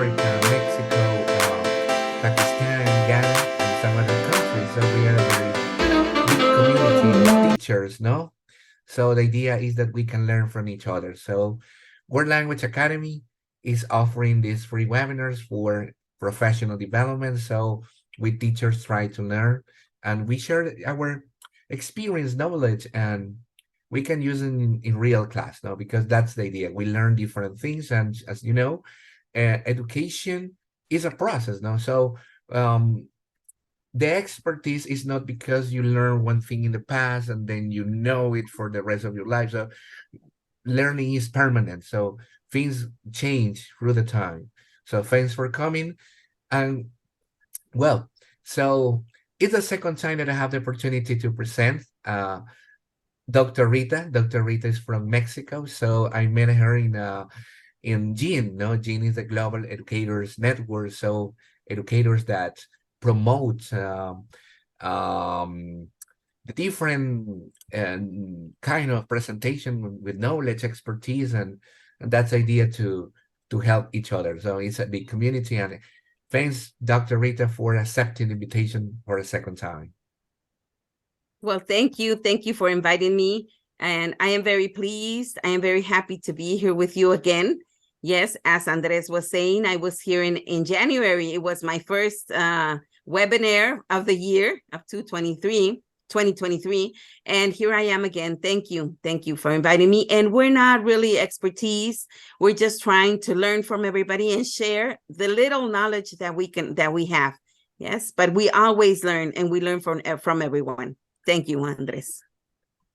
America, Mexico, Pakistan, Ghana, and some other countries. So we are a very big community of teachers, no? So the idea is that we can learn from each other. So World Language Academy is offering these free webinars for professional development. So we teachers try to learn and we share our experience, knowledge, and we can use it in real class, no? Because that's the idea. We learn different things, and as you know, education is a process, no? So um, the expertise is not because you learn one thing in the past and then you know it for the rest of your life. So learning is permanent. So things change through the time. So thanks for coming. And well, so it's the second time that I have the opportunity to present Dr. Rita. Dr. Rita is from Mexico. So I met her in GENE. No, GENE is the Global Educators Network. So educators that promote um, the different kind of presentation with knowledge, expertise, and that's the idea to help each other. So it's a big community, and thanks, Dr. Rita, for accepting the invitation for a second time. Well, thank you. Thank you for inviting me. And I am very pleased. I am very happy to be here with you again. Yes, as Andres was saying, I was here in January. It was my first webinar of the year of 2023. And here I am again. Thank you. Thank you for inviting me. And we're not really expertise. We're just trying to learn from everybody and share the little knowledge that we have. Yes, but we always learn, and we learn from everyone. Thank you, Andres.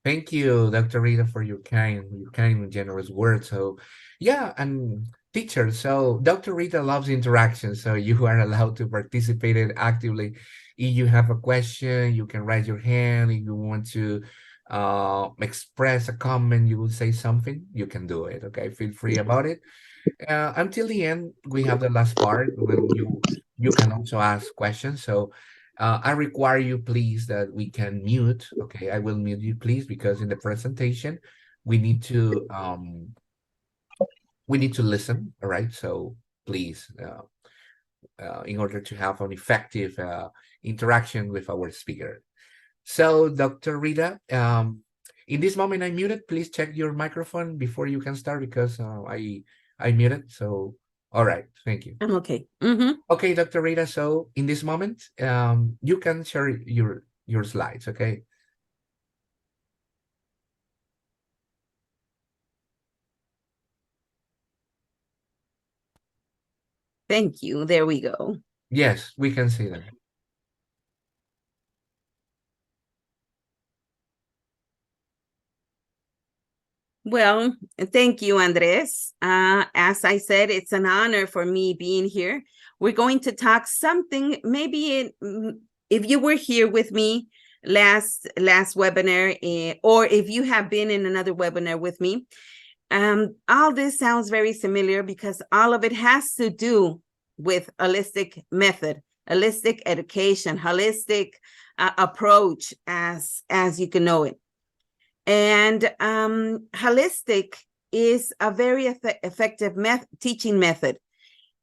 Thank you, Dr. Rita, for your kind and generous words. So, yeah, and teacher. So, Dr. Rita loves interaction. So, you are allowed to participate in actively. If you have a question, you can raise your hand. If you want to express a comment, you will say something, you can do it. Okay, feel free about it. Until the end, we have the last part when you can also ask questions. So I require you, please, that we can mute. Okay, I will mute you, please, because in the presentation we need to listen. All right, so please, in order to have an effective interaction with our speaker. So, Dr. Rita, in this moment I muted. Please check your microphone before you can start because I muted. So, all right, thank you. I'm okay. Okay, Dr. Rita. So, in this moment, you can share your slides. Okay. Thank you. There we go. Yes, we can see them. Well, thank you, Andres. As I said, it's an honor for me being here. We're going to talk something, maybe if you were here with me last webinar, or if you have been in another webinar with me, all this sounds very familiar because all of it has to do with holistic method, holistic education, holistic approach, as you can know it. And holistic is a very effective teaching method.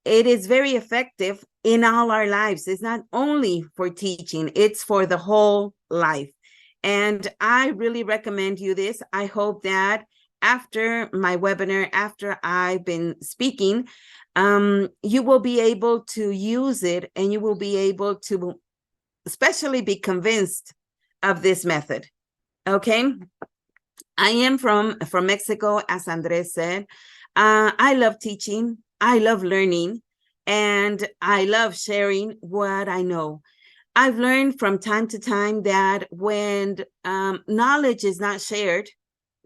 It is very effective in all our lives. It's not only for teaching, it's for the whole life. And I really recommend you this. I hope that after my webinar, after I've been speaking, you will be able to use it, and you will be able to especially be convinced of this method. Okay. I am from Mexico, as Andres said. I love teaching. I love learning, and I love sharing what I know. I've learned from time to time that when knowledge is not shared,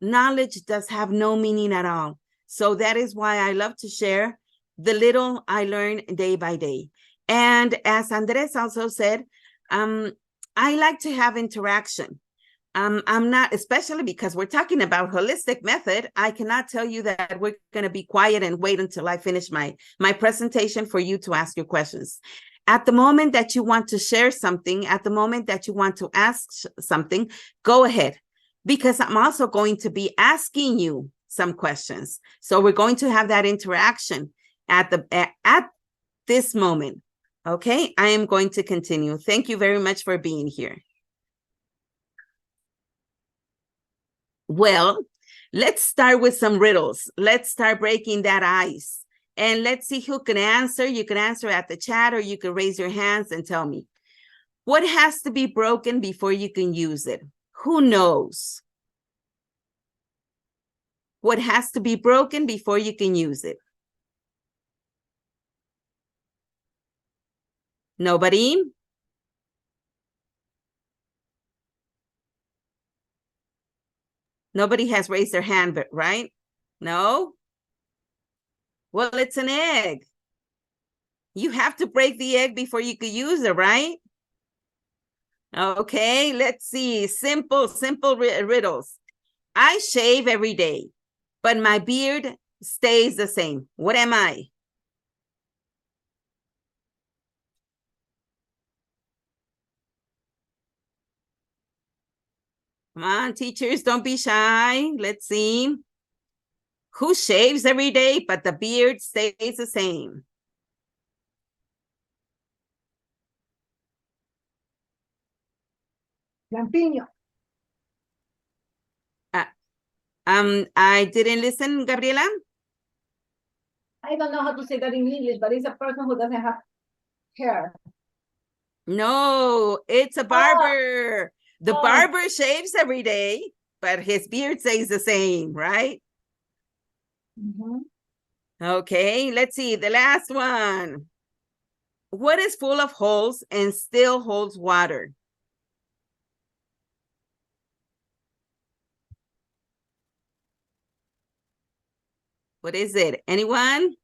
knowledge does have no meaning at all. So that is why I love to share the little I learn day by day. And as Andres also said, I like to have interaction. I'm not, especially because we're talking about holistic method, I cannot tell you that we're going to be quiet and wait until I finish my presentation for you to ask your questions. At the moment that you want to share something, at the moment that you want to ask something, go ahead, because I'm also going to be asking you some questions. So we're going to have that interaction at this moment. Okay, I am going to continue. Thank you very much for being here. Well, let's start with some riddles. Let's start breaking that ice. And let's see who can answer. You can answer at the chat, or you can raise your hands and tell me. What has to be broken before you can use it? Who knows? What has to be broken before you can use it? Nobody? Nobody has raised their hand, but right? No? Well, it's an egg. You have to break the egg before you could use it, right? Okay, let's see. Simple riddles. I shave every day, but my beard stays the same. What am I? Come on, teachers, don't be shy. Let's see. Who shaves every day, but the beard stays the same? Lampiño. I didn't listen, Gabriela. I don't know how to say that in English, but it's a person who doesn't have hair. No, it's a barber. The barber shaves every day, but his beard stays the same, right? Okay, let's see. The last one. What is full of holes and still holds water? What is it? Anyone?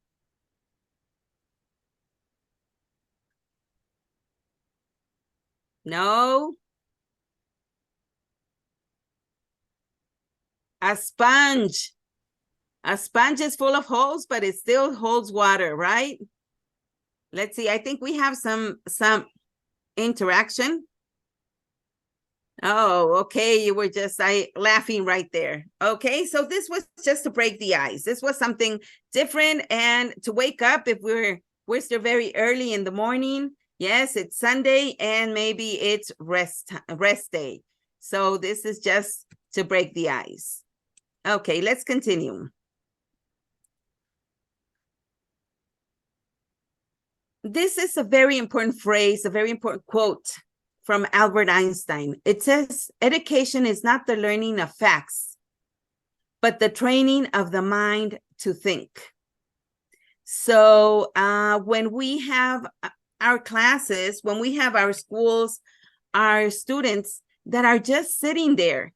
No? A sponge. A sponge is full of holes, but it still holds water, right? Let's see. I think we have some interaction. Oh, okay. You were just laughing right there. Okay, so this was just to break the ice. This was something different and to wake up if we're still very early in the morning. Yes, it's Sunday and maybe it's rest day. So this is just to break the ice. Okay, let's continue. This is a very important phrase, a very important quote from Albert Einstein. It says, education is not the learning of facts, but the training of the mind to think. So when we have our classes, when we have our schools, our students that are just sitting there,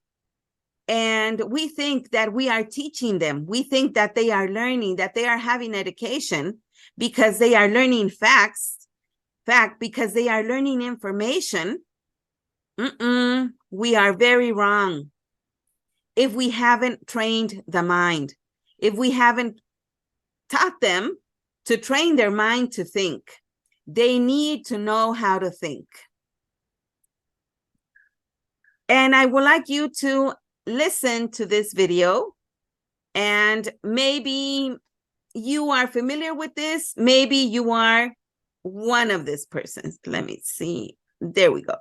and we think that we are teaching them, we think that they are learning, that they are having education because they are learning because they are learning information. We are very wrong. If we haven't trained the mind, if we haven't taught them to train their mind to think, they need to know how to think. And I would like you to listen to this video, and maybe you are familiar with this. Maybe you are one of these persons. Let me see. There we go.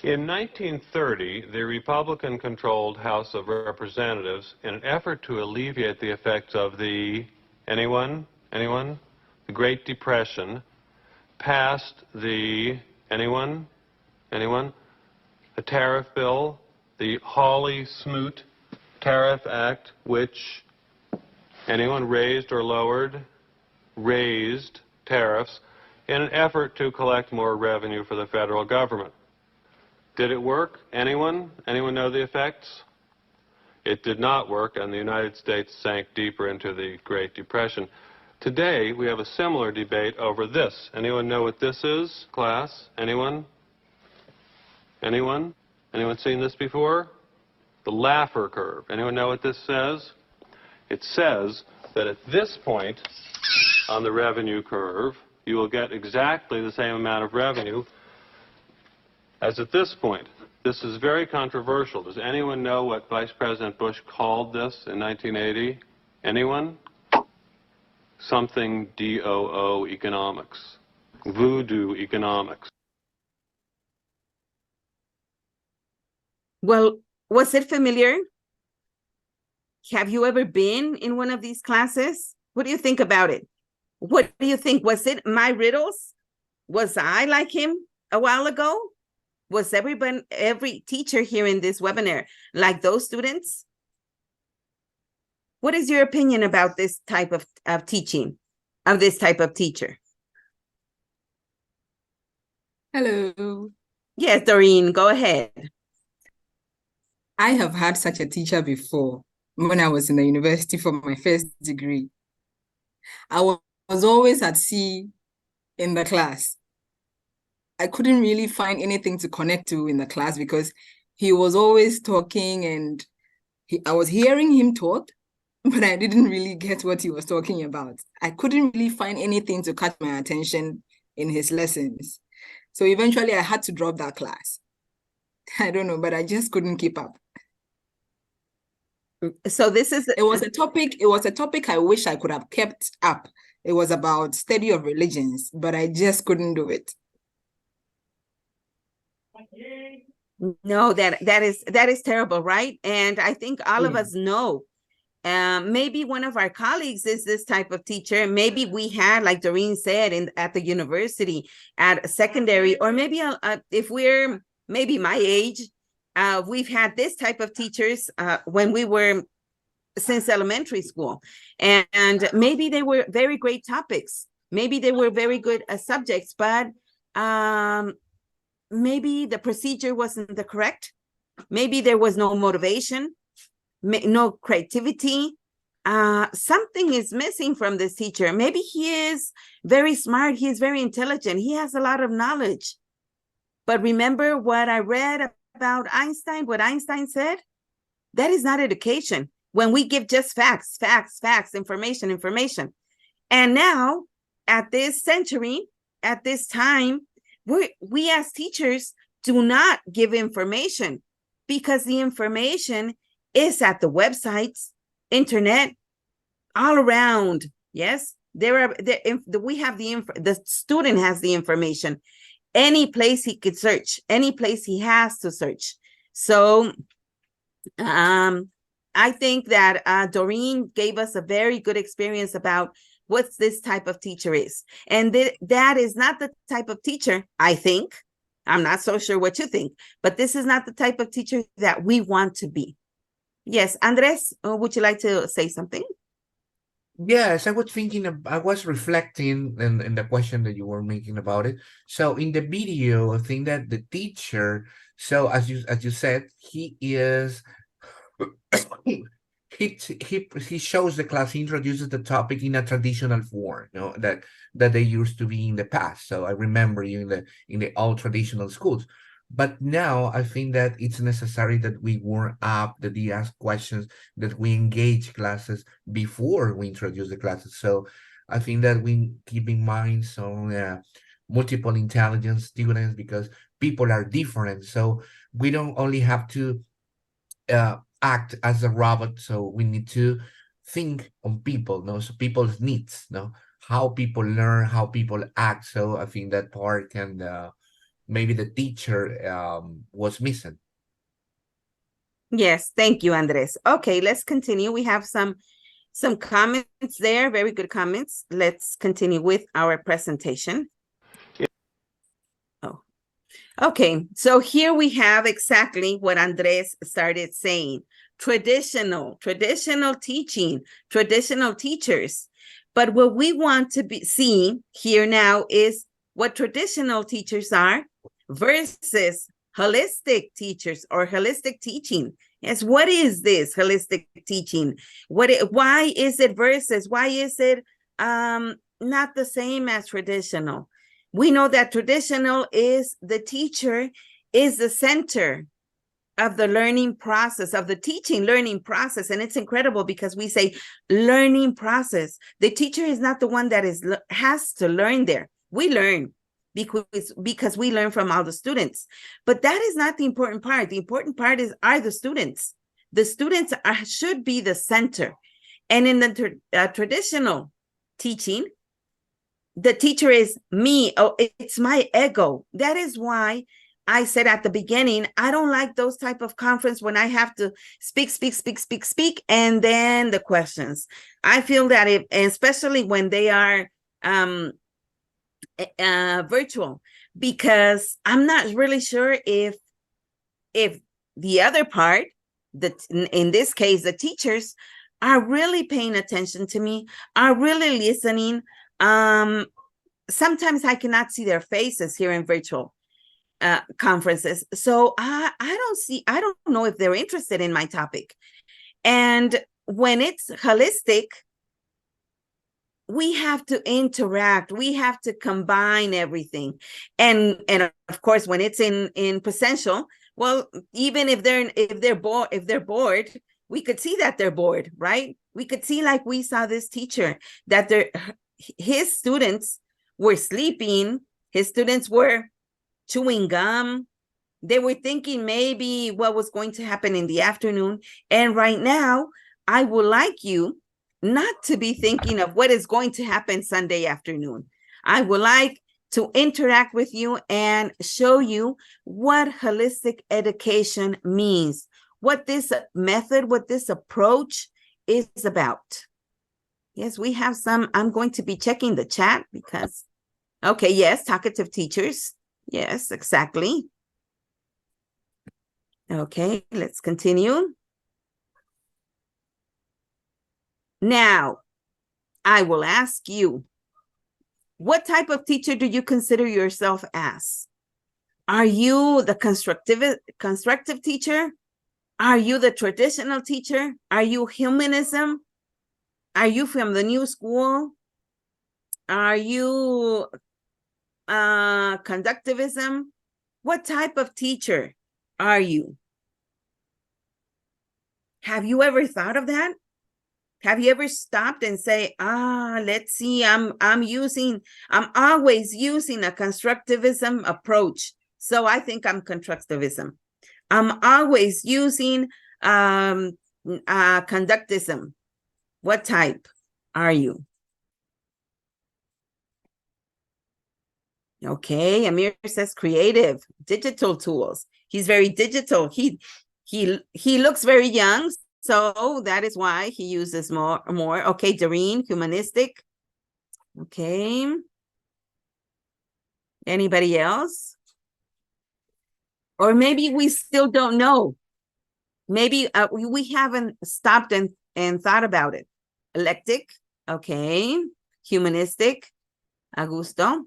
In 1930, the Republican-controlled House of Representatives, in an effort to alleviate the effects of the, anyone? The Great Depression, passed the, anyone? A tariff bill, the Hawley-Smoot Tariff Act, which, anyone, raised or lowered? Raised tariffs in an effort to collect more revenue for the federal government. Did it work? Anyone? Anyone know the effects? It did not work, and the United States sank deeper into the Great Depression. Today, we have a similar debate over this. Anyone know what this is, class? Anyone? Anyone? Anyone seen this before? The Laffer curve. Anyone know what this says? It says that at this point on the revenue curve, you will get exactly the same amount of revenue as at this point. This is very controversial. Does anyone know what Vice President Bush called this in 1980? Anyone? something DOO economics, voodoo economics. Well, was it familiar? Have you ever been in one of these classes? What do you think about it? What do you think? Was it my riddles? Was I like him a while ago? Was every teacher here in this webinar like those students? What is your opinion about this type of teaching, of this type of teacher? Hello. Yes, Doreen, go ahead. I have had such a teacher before when I was in the university for my first degree. I was always at sea in the class. I couldn't really find anything to connect to in the class because he was always talking and I was hearing him talk, but I didn't really get what he was talking about. I couldn't really find anything to catch my attention in his lessons. So eventually I had to drop that class. I don't know, but I just couldn't keep up. So this is It was a topic I wish I could have kept up. It was about study of religions, but I just couldn't do it. no, that is terrible, right? And I think all of us know. Maybe one of our colleagues is this type of teacher. Maybe we had, like Doreen said, at the university, at secondary, or maybe if we're maybe my age, we've had this type of teachers when we were since elementary school, and maybe they were very great topics. Maybe they were very good subjects, but maybe the procedure wasn't the correct. Maybe there was no motivation, no creativity. Something is missing from this teacher. Maybe he is very smart. He is very intelligent. He has a lot of knowledge. But remember what I read about Einstein, what Einstein said? That is not education. When we give just facts, information. And now, at this century, at this time, we as teachers do not give information because the information is at the websites, internet, all around. Yes, we have the student has the information. Any place he could search, any place he has to search. So I think that Doreen gave us a very good experience about what this type of teacher is. And that is not the type of teacher, I think. I'm not so sure what you think, but this is not the type of teacher that we want to be. Yes, Andres, would you like to say something? Yes, I was thinking, I was reflecting in the question that you were making about it. So in the video, I think that the teacher, so as you said, he is he shows the class, he introduces the topic in a traditional form, you know, that they used to be in the past. So I remember you in the old traditional schools. But now I think that it's necessary that we warm up, that we ask questions, that we engage classes before we introduce the classes. So I think that we keep in mind some multiple intelligence students because people are different. So we don't only have to act as a robot. So we need to think on people, no? So people's needs, no? How people learn, how people act. So I think that part can maybe the teacher was missing. Yes, thank you, Andres. Okay, let's continue. We have some comments there, very good comments. Let's continue with our presentation. Oh, okay. So here we have exactly what Andres started saying. Traditional teaching, traditional teachers. But what we want to see here now is what traditional teachers are versus holistic teachers or holistic teaching. Yes, what is this holistic teaching? Why is it versus? Why is it not the same as traditional? We know that traditional is the teacher is the center of the learning process, of the teaching learning process. And it's incredible because we say learning process. The teacher is not the one that has to learn there. We learn because we learn from all the students. But that is not the important part. The important part are the students. The students should be the center. And in the traditional teaching, the teacher is me. Oh, it's my ego. That is why I said at the beginning, I don't like those type of conference when I have to speak, and then the questions. I feel that especially when they are virtual, because I'm not really sure if the other part, in this case, the teachers are really paying attention to me, are really listening. Sometimes I cannot see their faces here in virtual conferences. So I don't know if they're interested in my topic. And when it's holistic, we have to interact, we have to combine everything. And of course, when it's in presential, well, even if they're bored, we could see that they're bored, right? We could see, like we saw this teacher, that his students were sleeping, his students were chewing gum. They were thinking maybe what was going to happen in the afternoon. And right now, I would like you not to be thinking of what is going to happen Sunday afternoon. I would like to interact with you and show you what holistic education means, what this method, what this approach is about. Yes, we have some. I'm going to be checking the chat because, okay, yes, talkative teachers. Yes, exactly. Okay, let's continue. Now, I will ask you, what type of teacher do you consider yourself as? Are you the constructive teacher? Are you the traditional teacher? Are you humanism? Are you from the new school? Are you conductivism? What type of teacher are you? Have you ever thought of that? Have you ever stopped and say, let's see, I'm always using a constructivism approach. So I think I'm constructivism. I'm always using conductism. What type are you? Okay, Amir says creative, digital tools. He's very digital. He looks very young, so that is why he uses more. Okay, Doreen, humanistic. Okay. Anybody else? Or maybe we still don't know. Maybe we haven't stopped and thought about it. Eclectic, okay. Humanistic, Augusto.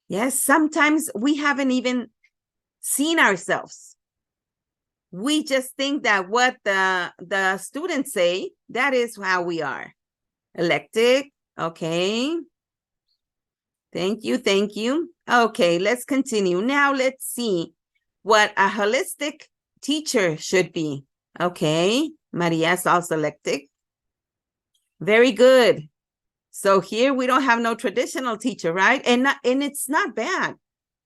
Yes, sometimes we haven't even seen ourselves. We just think that what the students say, that is how we are. Eclectic, okay. Thank you, thank you. Okay, let's continue. Now let's see what a holistic teacher should be. Okay, Maria's also eclectic. Very good. So here we don't have no traditional teacher, right? And it's not bad,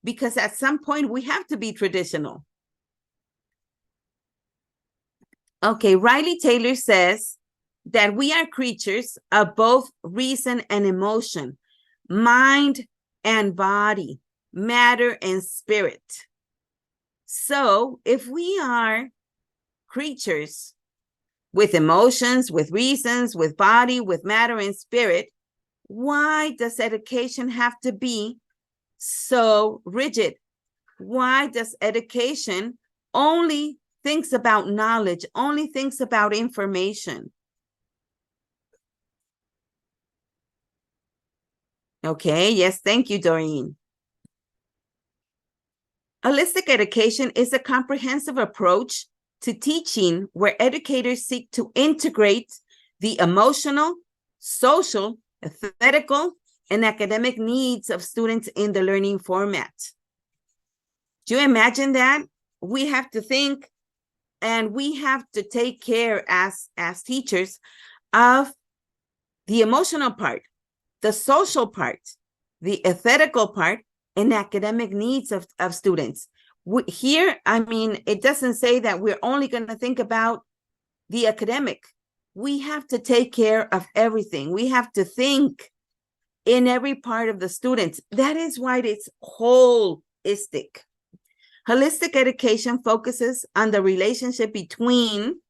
because at some point we have to be traditional. Okay, Riley Taylor says that we are creatures of both reason and emotion, mind and body, matter and spirit. So if we are creatures with emotions, with reasons, with body, with matter and spirit, why does education have to be so rigid? Why does education only thinks about knowledge, only thinks about information? Okay, yes, thank you, Doreen. Holistic education is a comprehensive approach to teaching where educators seek to integrate the emotional, social, aesthetical, and academic needs of students in the learning format. Do you imagine that? We have to think and we have to take care as teachers of the emotional part, the social part, the aesthetical part, and academic needs of students. Here, I mean, it doesn't say that we're only going to think about the academic. we have to take care of everything. We have to think in every part of the students. That is why it's holistic. Holistic education focuses on the relationship between,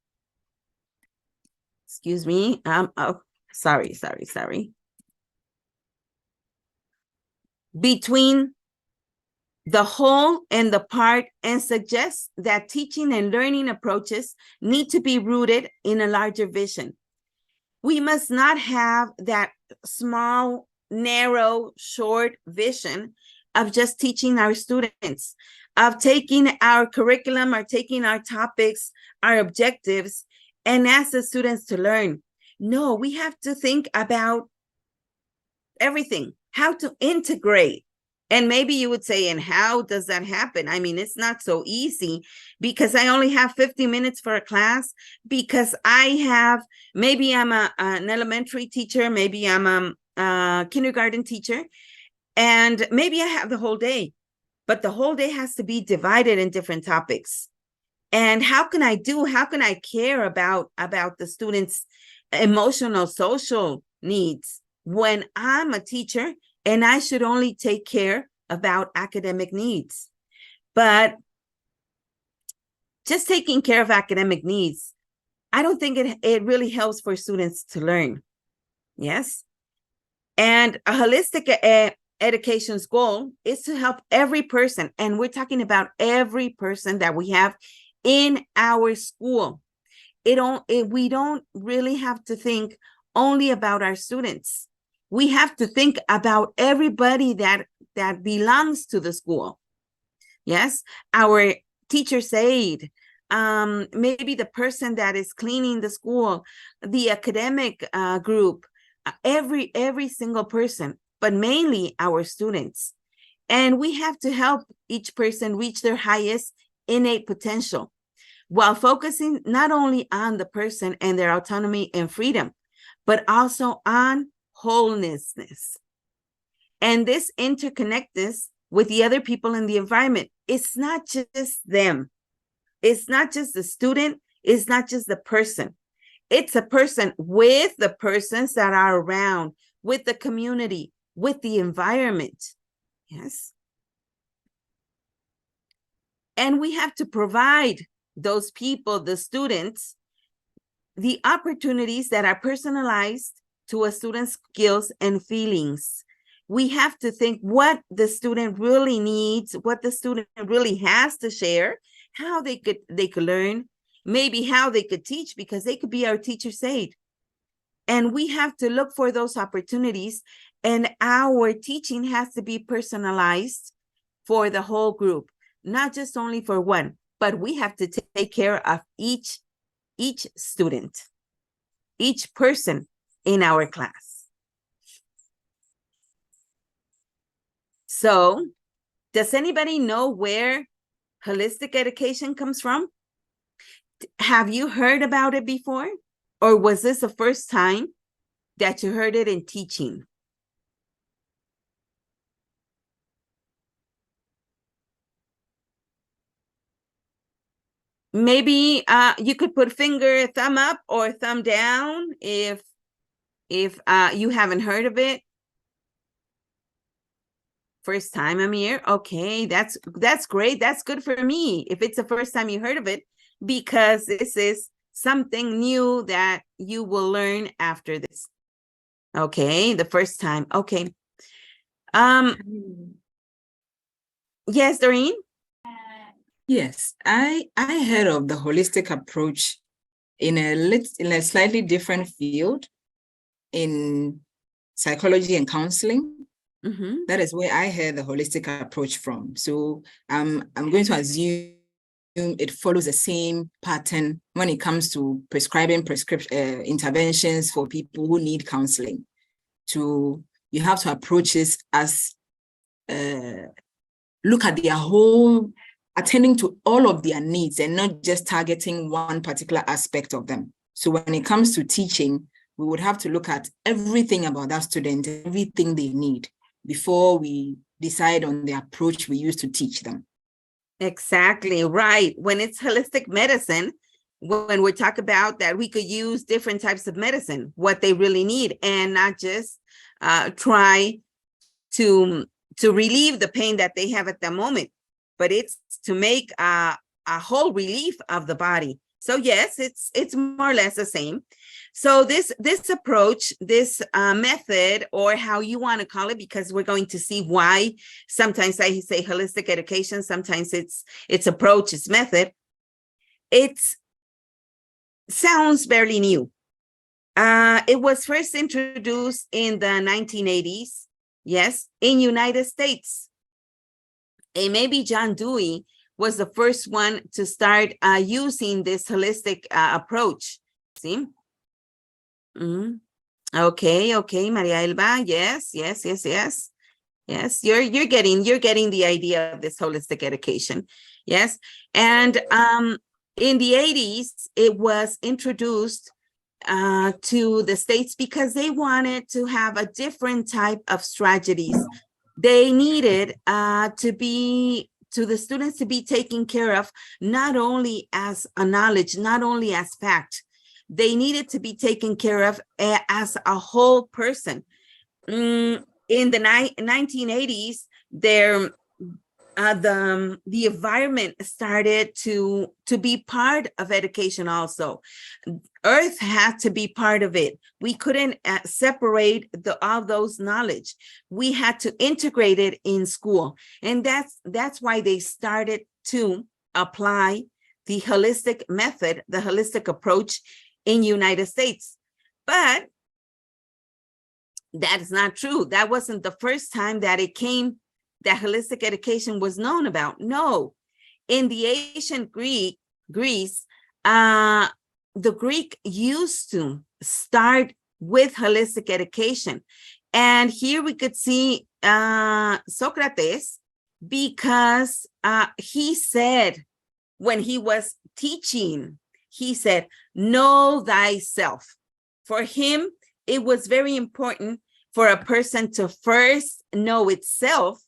excuse me, sorry. Between the whole and the part, and suggests that teaching and learning approaches need to be rooted in a larger vision. We must not have that small, narrow, short vision of just teaching our students, of taking our curriculum or taking our topics, our objectives, and ask the students to learn. No, we have to think about everything, how to integrate. And maybe you would say, and how does that happen? I mean, it's not so easy because I only have 50 minutes for a class, because maybe I'm an elementary teacher, maybe I'm a kindergarten teacher, and maybe I have the whole day, but the whole day has to be divided in different topics. And how can I care about the students' emotional, social needs when I'm a teacher and I should only take care about academic needs? But just taking care of academic needs, I don't think it really helps for students to learn. Yes. And a holistic education's goal is to help every person. And we're talking about every person that we have in our school. We don't really have to think only about our students. We have to think about everybody that belongs to the school. Yes, our teacher's aide, maybe the person that is cleaning the school, the academic group, every single person, but mainly our students. And we have to help each person reach their highest innate potential while focusing not only on the person and their autonomy and freedom, but also on wholeness. And this interconnectedness with the other people in the environment. It's not just them. It's not just the student. It's not just the person. It's a person with the persons that are around, with the community, with the environment. Yes. And we have to provide those people, the students, the opportunities that are personalized to a student's skills and feelings. We have to think what the student really needs, what the student really has to share, how they could learn, maybe how they could teach, because they could be our teacher's aide. And we have to look for those opportunities, and our teaching has to be personalized for the whole group, not just only for one, but we have to take care of each student, each person in our class. So, does anybody know where holistic education comes from? Have you heard about it before? Or was this the first time that you heard it in teaching? Maybe you could put thumb up or thumb down if you haven't heard of it. First time, Amir. Okay, that's great. That's good for me if it's the first time you heard of it, because this is something new that you will learn after this. Okay, the first time. Okay. Yes, Doreen? Yes, I heard of the holistic approach in a slightly different field, in psychology and counseling. Mm-hmm. That is where I heard the holistic approach from. So I'm going to assume it follows the same pattern when it comes to prescribing interventions for people who need counseling. You have to approach this as look at their whole, attending to all of their needs and not just targeting one particular aspect of them. So when it comes to teaching, we would have to look at everything about that student, everything they need, before we decide on the approach we use to teach them. Exactly right. When it's holistic medicine, when we talk about that we could use different types of medicine, what they really need, and not just try to relieve the pain that they have at the moment, but it's to make a whole relief of the body. So yes, it's more or less the same. So this approach, this method, or how you want to call it, because we're going to see why sometimes I say holistic education, sometimes it's approach, it's method. It sounds very new. It was first introduced in the 1980s, yes, in United States. And maybe John Dewey was the first one to start using this holistic approach. See? Okay, Maria Elba. Yes. Yes, you're getting the idea of this holistic education. Yes. And in the 80s, it was introduced to the States because they wanted to have a different type of strategies. They needed to the students to be taken care of, not only as a knowledge, not only as fact. They needed to be taken care of as a whole person. In the 1980s, the environment started to be part of education also. Earth had to be part of it. We couldn't separate all those knowledge. We had to integrate it in school. And that's why they started to apply the holistic method, the holistic approach in United States. But that is not true. That wasn't the first time that that holistic education was known about. No, in the ancient Greece, the Greek used to start with holistic education. And here we could see Socrates, because he said, when he was teaching, he said, know thyself. For him, it was very important for a person to first know itself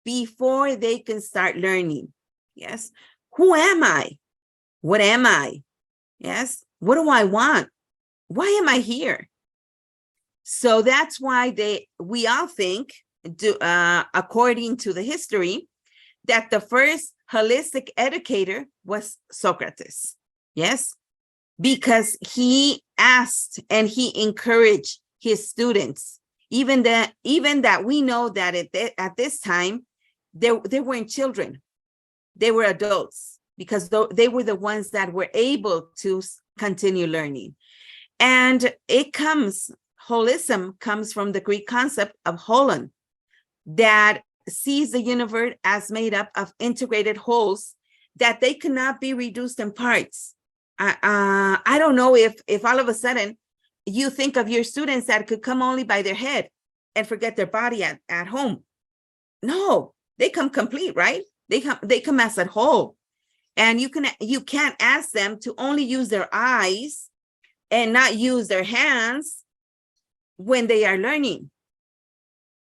before they can start learning. Yes. Who am I? What am I? Yes. What do I want? Why am I here? So that's why we all think, according to the history, that the first holistic educator was Socrates. Yes. Because he asked and he encouraged his students, even that we know that at this time, they weren't children, they were adults, because they were the ones that were able to continue learning. And holism comes from the Greek concept of holon, that sees the universe as made up of integrated wholes, that they cannot be reduced in parts. I don't know if all of a sudden you think of your students that could come only by their head and forget their body at home. No, they come complete, right? They come as a whole. And you can't ask them to only use their eyes and not use their hands when they are learning.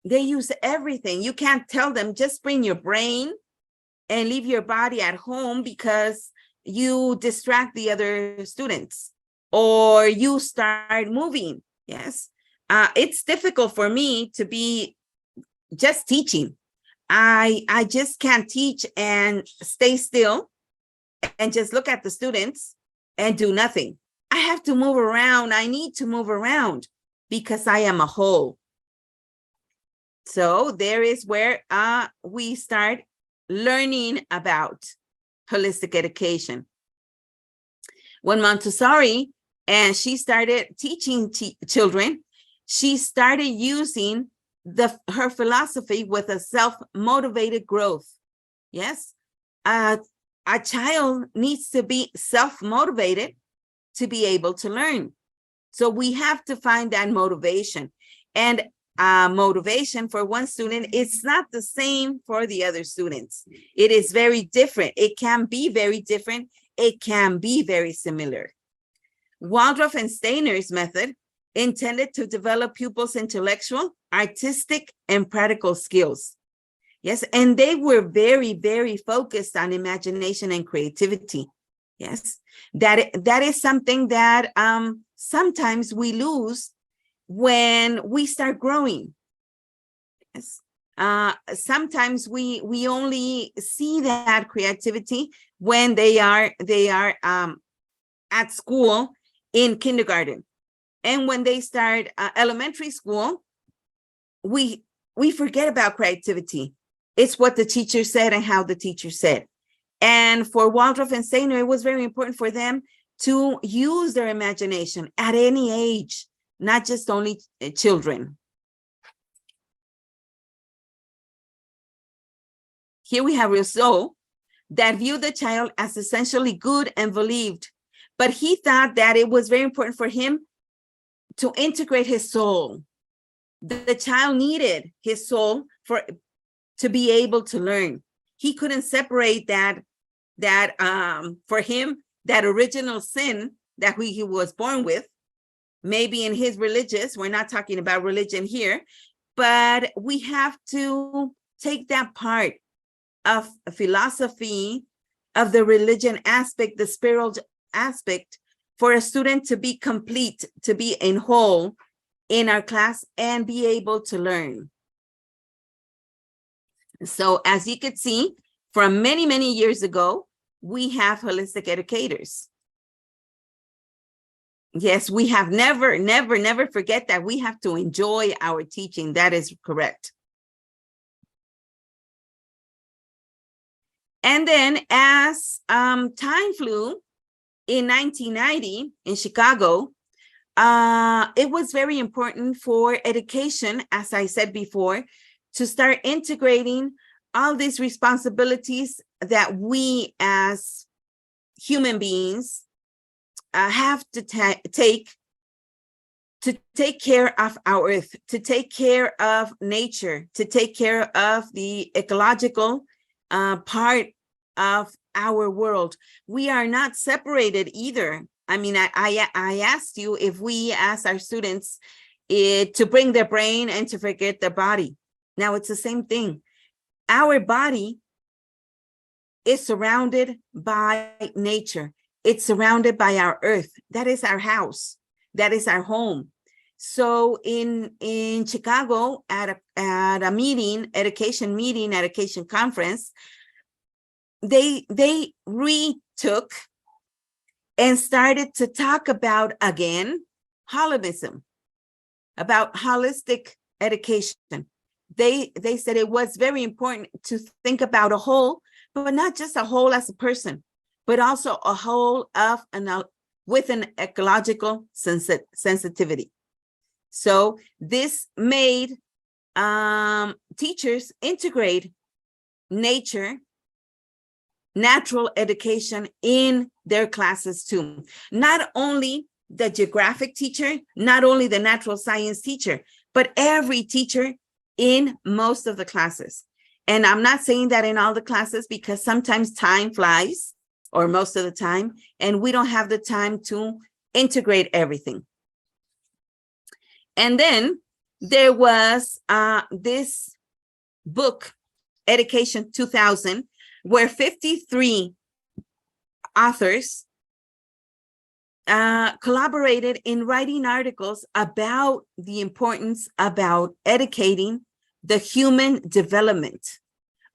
They use everything. You can't tell them, just bring your brain and leave your body at home because you distract the other students or you start moving. Yes. It's difficult for me to be just teaching. I just can't teach and stay still and just look at the students and do nothing. I have to move around. I need to move around because I am a whole. So there is where we start learning about holistic education. When Montessori and she started teaching children, she started using her philosophy with a self-motivated growth. Yes, a child needs to be self-motivated to be able to learn. So we have to find that motivation. And motivation for one student, it's not the same for the other students. It is very different. It can be very different. It can be very similar. Waldorf and Steiner's method intended to develop pupils' intellectual, artistic, and practical skills. Yes, and they were very, very focused on imagination and creativity. Yes, that is something that sometimes we lose when we start growing. Yes. Sometimes we only see that creativity when they are at school in kindergarten, and when they start elementary school, we forget about creativity. It's what the teacher said and how the teacher said. And for Waldorf and Steiner, it was very important for them to use their imagination at any age, not just only children. Here we have Rousseau, that viewed the child as essentially good and believed, but he thought that it was very important for him to integrate his soul. The child needed his soul to be able to learn. He couldn't separate that for him, that original sin that he was born with, maybe in his religious, we're not talking about religion here, but we have to take that part of philosophy, of the religion aspect, the spiritual aspect, for a student to be complete, to be in whole in our class and be able to learn. So as you could see, from many, many years ago, we have holistic educators. Yes, we have never forget that we have to enjoy our teaching. That is correct. And then as time flew, in 1990 in Chicago, it was very important for education, as I said before, to start integrating all these responsibilities that we as human beings have to take care of our earth, to take care of nature, to take care of the ecological part of our world. We are not separated either. I mean, I asked you if we ask our students to bring their brain and to forget their body. Now it's the same thing. Our body is surrounded by nature. It's surrounded by our earth. That is our house. That is our home. So in Chicago, at a meeting, education conference, they retook and started to talk about, again, holism, about holistic education. They said it was very important to think about a whole, but not just a whole as a person, but also a whole of with an ecological sensitivity. So this made teachers integrate natural education in their classes too. Not only the geographic teacher, not only the natural science teacher, but every teacher in most of the classes. And I'm not saying that in all the classes, because sometimes time flies, or most of the time, and we don't have the time to integrate everything. And then there was this book, Education 2000, where 53 authors collaborated in writing articles about the importance about educating the human development,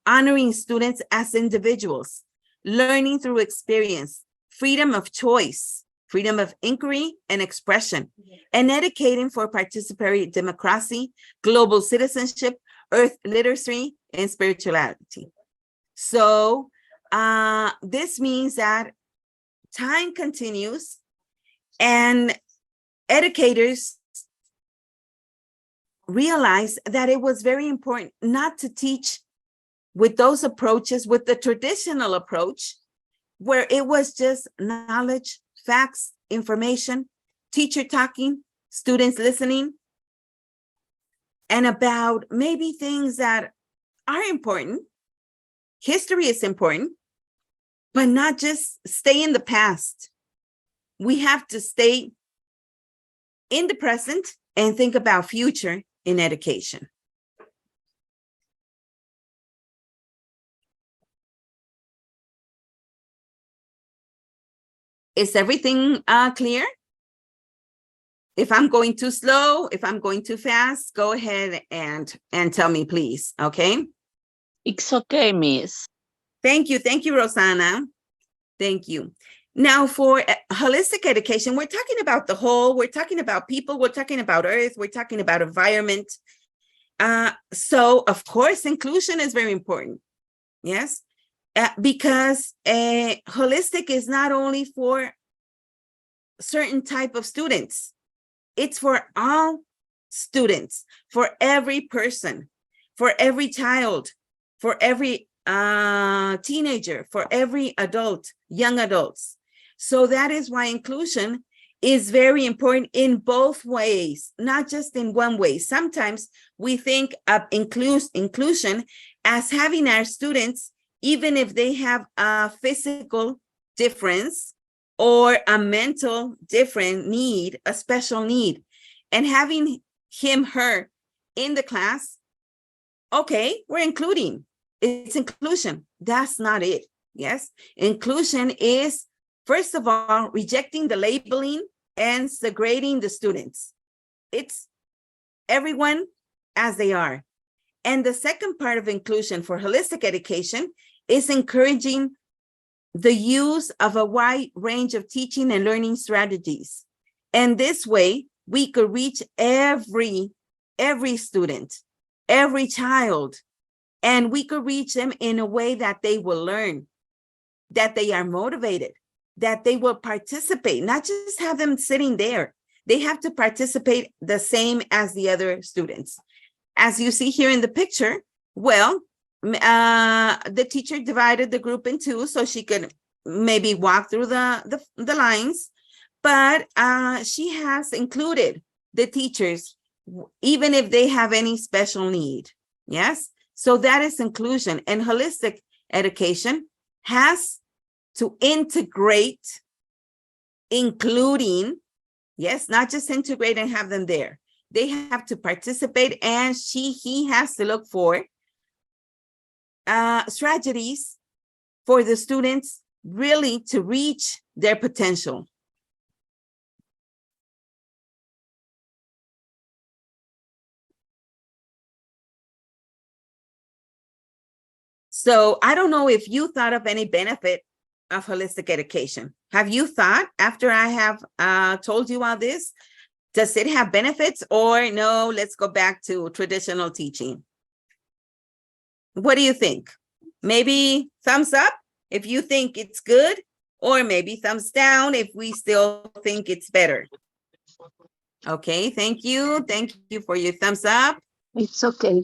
honoring students as individuals, learning through experience, freedom of choice, freedom of inquiry and expression, and educating for participatory democracy, global citizenship, earth literacy, and spirituality. So this means that time continues, and educators realized that it was very important not to teach with those approaches, with the traditional approach, where it was just knowledge, facts, information, teacher talking, students listening, and about maybe things that are important. History is important, but not just stay in the past. We have to stay in the present and think about future in education. Is everything clear? If I'm going too slow, if I'm going too fast, go ahead and tell me, please. Okay. It's okay, Miss. Thank you, Rosanna. Thank you. Now, for holistic education, we're talking about the whole, we're talking about people, we're talking about earth, we're talking about environment. So, of course, inclusion is very important. Yes, because holistic is not only for certain type of students, it's for all students, for every person, for every child, for every teenager, for every adult, young adults. So that is why inclusion is very important in both ways, not just in one way. Sometimes we think of inclusion as having our students, even if they have a physical difference or a mental different need, a special need, and having him, her in the class, okay, we're including. It's inclusion. That's not it. Yes, inclusion is, first of all, rejecting the labeling and segregating the students. It's everyone as they are. And the second part of inclusion for holistic education is encouraging the use of a wide range of teaching and learning strategies. And this way, we could reach every student, every child, and we could reach them in a way that they will learn, that they are motivated, that they will participate, not just have them sitting there. They have to participate the same as the other students. As you see here in the picture, well, the teacher divided the group in two so she could maybe walk through the lines, but she has included the teachers, even if they have any special need. Yes, so that is inclusion. And holistic education has to integrate, including, yes, not just integrate and have them there. They have to participate, and he has to look for strategies for the students really to reach their potential. So I don't know if you thought of any benefit of holistic education. Have you thought, after I have told you all this, does it have benefits, or no, let's go back to traditional teaching? What do you think? Maybe thumbs up if you think it's good, or maybe thumbs down if we still think it's better. Okay, thank you. Thank you for your thumbs up. It's okay.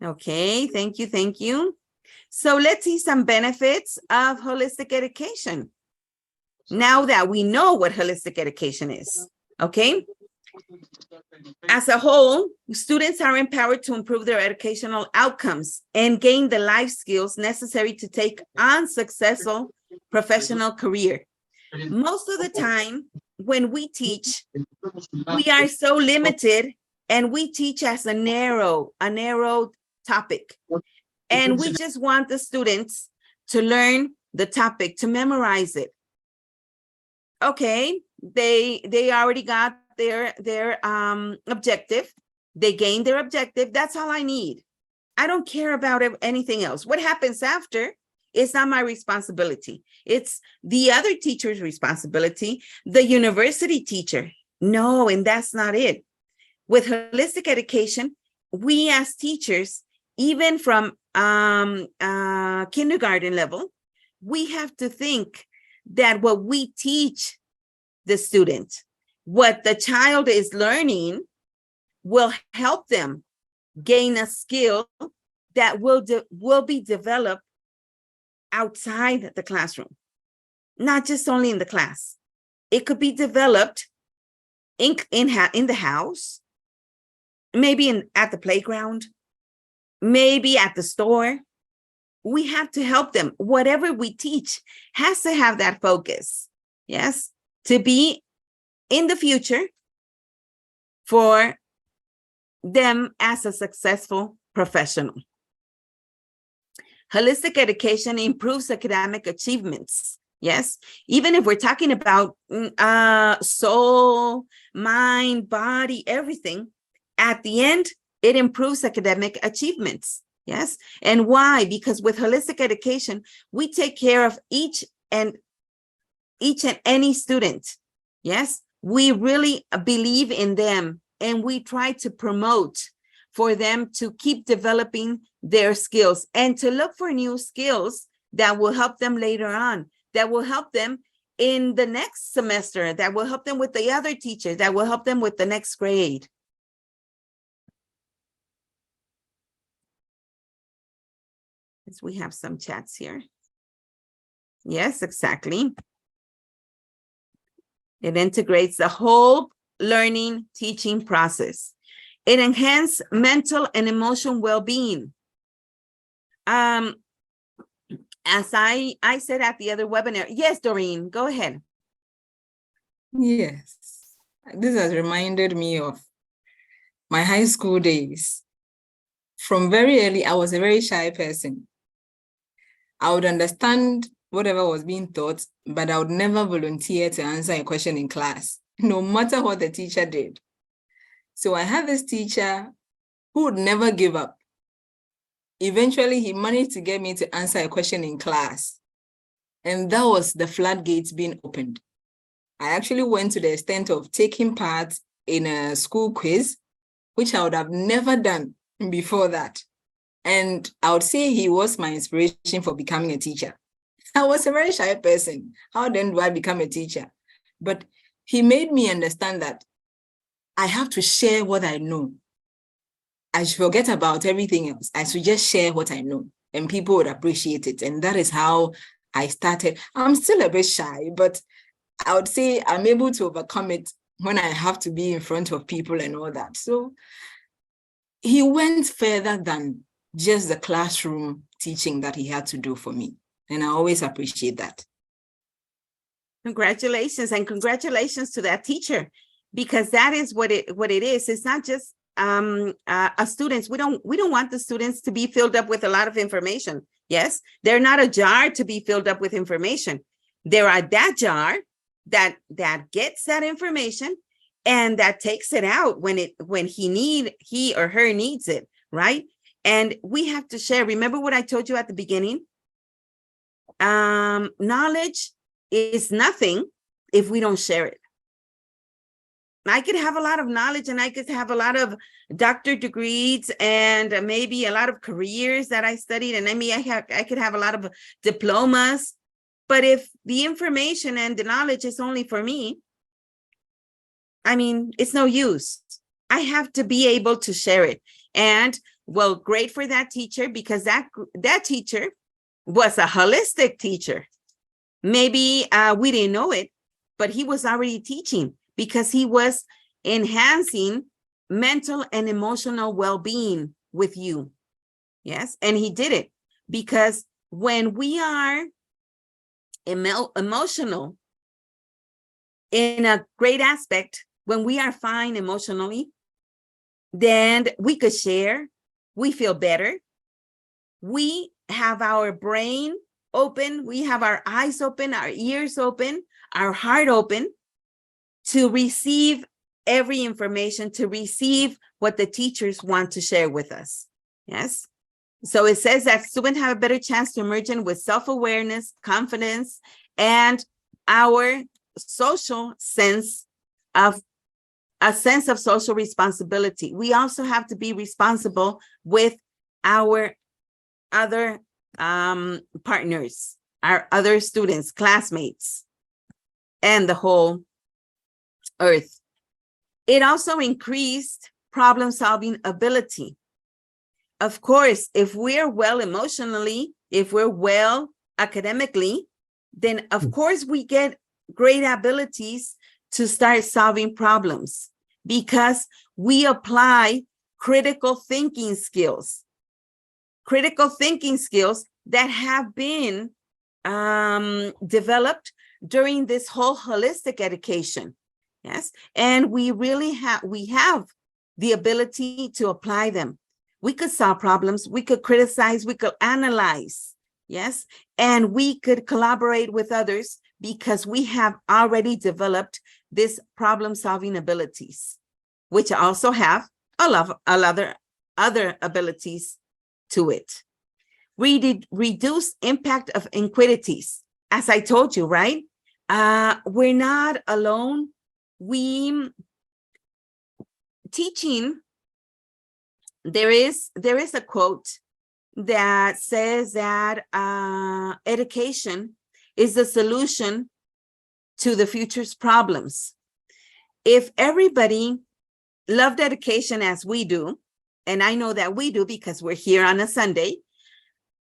Okay, thank you, thank you. So let's see some benefits of holistic education. Now that we know what holistic education is, okay? As a whole, students are empowered to improve their educational outcomes and gain the life skills necessary to take on successful professional career. Most of the time, when we teach, we are so limited, and we teach as a narrow topic. And we just want the students to learn the topic, to memorize it. Okay, they already got their objective. They gained their objective. That's all I need. I don't care about anything else. What happens after is not my responsibility. It's the other teacher's responsibility, the university teacher. No, and that's not it. With holistic education, we as teachers, even from kindergarten level, we have to think that what we teach the student, what the child is learning, will help them gain a skill that will be developed outside the classroom, not just only in the class. It could be developed in the house, maybe at the playground, maybe at the store. We have to help them. Whatever we teach has to have that focus, yes, to be in the future for them as a successful professional. Holistic education improves academic achievements. Yes, even if we're talking about soul, mind, body, everything, at the end, it improves academic achievements. Yes, and why? Because with holistic education, we take care of each and any student. Yes, we really believe in them, and we try to promote for them to keep developing their skills and to look for new skills that will help them later on, that will help them in the next semester, that will help them with the other teachers, that will help them with the next grade. Yes, we have some chats here. Yes, exactly. It integrates the whole learning teaching process. It enhances mental and emotional well-being. As I said at the other webinar, yes, Doreen, go ahead. Yes, this has reminded me of my high school days. From very early, I was a very shy person. I would understand whatever was being taught, but I would never volunteer to answer a question in class, no matter what the teacher did. So I had this teacher who would never give up. Eventually, he managed to get me to answer a question in class. And that was the floodgates being opened. I actually went to the extent of taking part in a school quiz, which I would have never done before that. And I would say he was my inspiration for becoming a teacher. I was a very shy person. How then do I become a teacher? But he made me understand that I have to share what I know. I should forget about everything else. I should just share what I know, and people would appreciate it. And that is how I started. I'm still a bit shy, but I would say I'm able to overcome it when I have to be in front of people and all that. So he went further than just the classroom teaching that he had to do for me. And I always appreciate that. Congratulations, and congratulations to that teacher, because that is what it is. It's not just students. We don't want the students to be filled up with a lot of information. Yes, they're not a jar to be filled up with information. There are that jar that gets that information and that takes it out when he or her needs it, right? And we have to share. Remember what I told you at the beginning? Knowledge is nothing if we don't share it. I could have a lot of knowledge, and I could have a lot of doctorate degrees and maybe a lot of careers that I studied, and I could have a lot of diplomas. But if the information and the knowledge is only for me, I mean, it's no use. I have to be able to share it. And well, great for that teacher, because that teacher was a holistic teacher. Maybe we didn't know it, but he was already teaching, because he was enhancing mental and emotional well-being with you. Yes, and he did it because when we are emotional in a great aspect, when we are fine emotionally, then we could share, we feel better, we have our brain open, we have our eyes open, our ears open, our heart open to receive every information, to receive what the teachers want to share with us. Yes. So it says that students have a better chance to emerge in with self-awareness, confidence, and our social sense of social responsibility. We also have to be responsible with our other partners, our other students, classmates, and the whole earth. It also increased problem-solving ability. Of course, if we're well emotionally, if we're well academically, then of course we get great abilities to start solving problems, because we apply critical thinking skills that have been developed during this whole holistic education. Yes, and we have the ability to apply them. We could solve problems, we could criticize, we could analyze. Yes, and we could collaborate with others because we have already developed this problem-solving abilities, which also have a lot of other abilities to it. Reduce impact of inequities. As I told you, right? We're not alone. Teaching, there is a quote that says that education is the solution to the future's problems. If everybody loved education as we do, and I know that we do because we're here on a Sunday,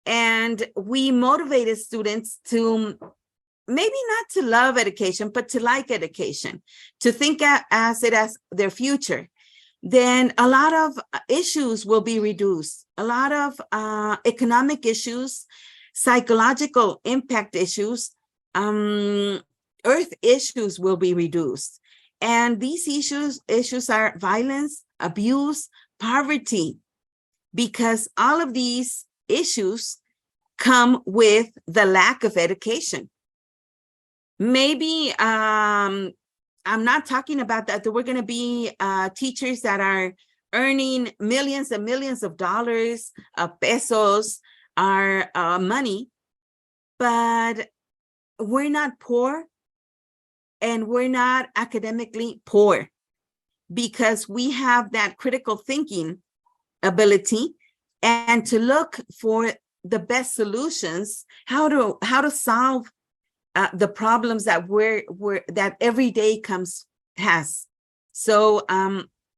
and we motivated students to maybe not to love education, but to like education, to think as it as their future, then a lot of issues will be reduced. A lot of economic issues, psychological impact issues, earth issues will be reduced. And these issues are violence, abuse, poverty, because all of these issues come with the lack of education. Maybe I'm not talking about that we're going to be teachers that are earning millions and millions of dollars, pesos, our money, but we're not poor and we're not academically poor because we have that critical thinking ability and to look for the best solutions, how to solve the problems that that every day has. So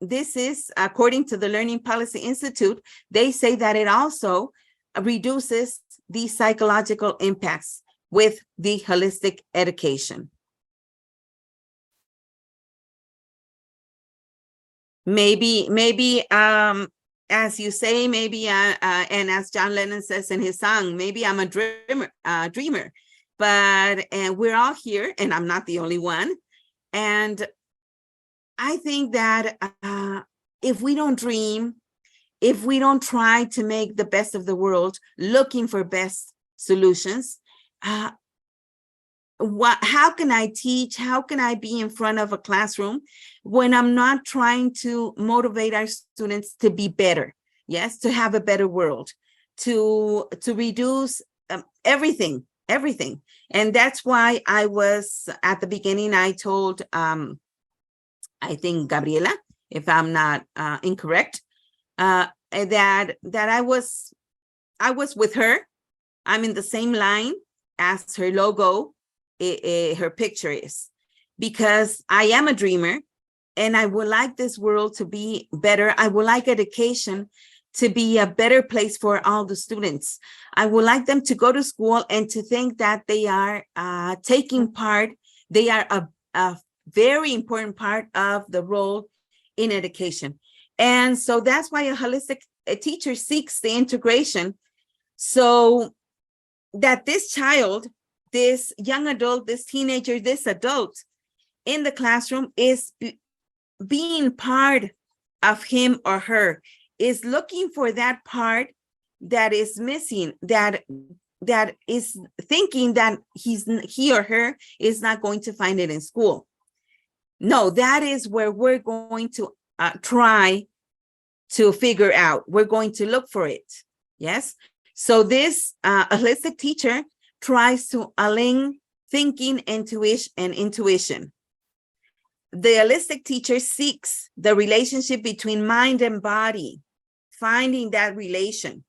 this is, according to the Learning Policy Institute, they say that it also reduces the psychological impacts with the holistic education. Maybe as you say, maybe and as John Lennon says in his song, maybe I'm a dreamer. But we're all here, and I'm not the only one. And I think that if we don't dream, if we don't try to make the best of the world, looking for best solutions, how can I teach? How can I be in front of a classroom when I'm not trying to motivate our students to be better? Yes, to have a better world, to reduce everything. And that's why I was at the beginning, I told, I think Gabriela, if I'm not incorrect, that I was with her. I'm in the same line as her logo, her picture is, because I am a dreamer and I would like this world to be better. I would like education to be a better place for all the students. I would like them to go to school and to think that they are taking part. They are a very important part of the role in education. And so that's why a holistic teacher seeks the integration so that this child, this young adult, this teenager, this adult in the classroom is being part of him or her, is looking for that part that is missing, that is thinking that he or her is not going to find it in school. No, that is where we're going to try to figure out. We're going to look for it. Yes. So this holistic teacher tries to align thinking, intuition, and intuition. The holistic teacher seeks the relationship between mind and body, finding that relation.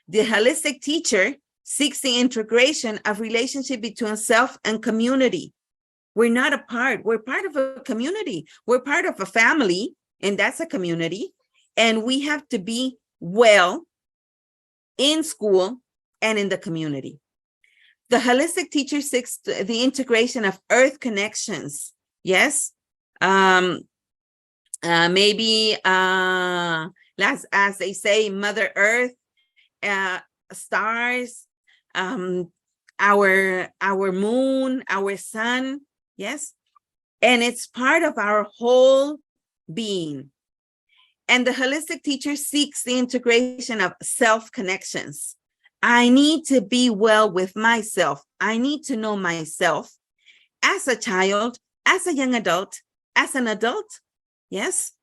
The holistic teacher seeks the integration of relationship between self and community. We're not apart. We're part of a community. We're part of a family, and that's a community. And we have to be well in school and in the community. The holistic teacher seeks the integration of earth connections. Yes. Maybe as they say, Mother Earth, stars, our moon, our sun. Yes. And it's part of our whole being. And the holistic teacher seeks the integration of self connections, I need to be well with myself. I need to know myself as a child, as a young adult, as an adult, yes,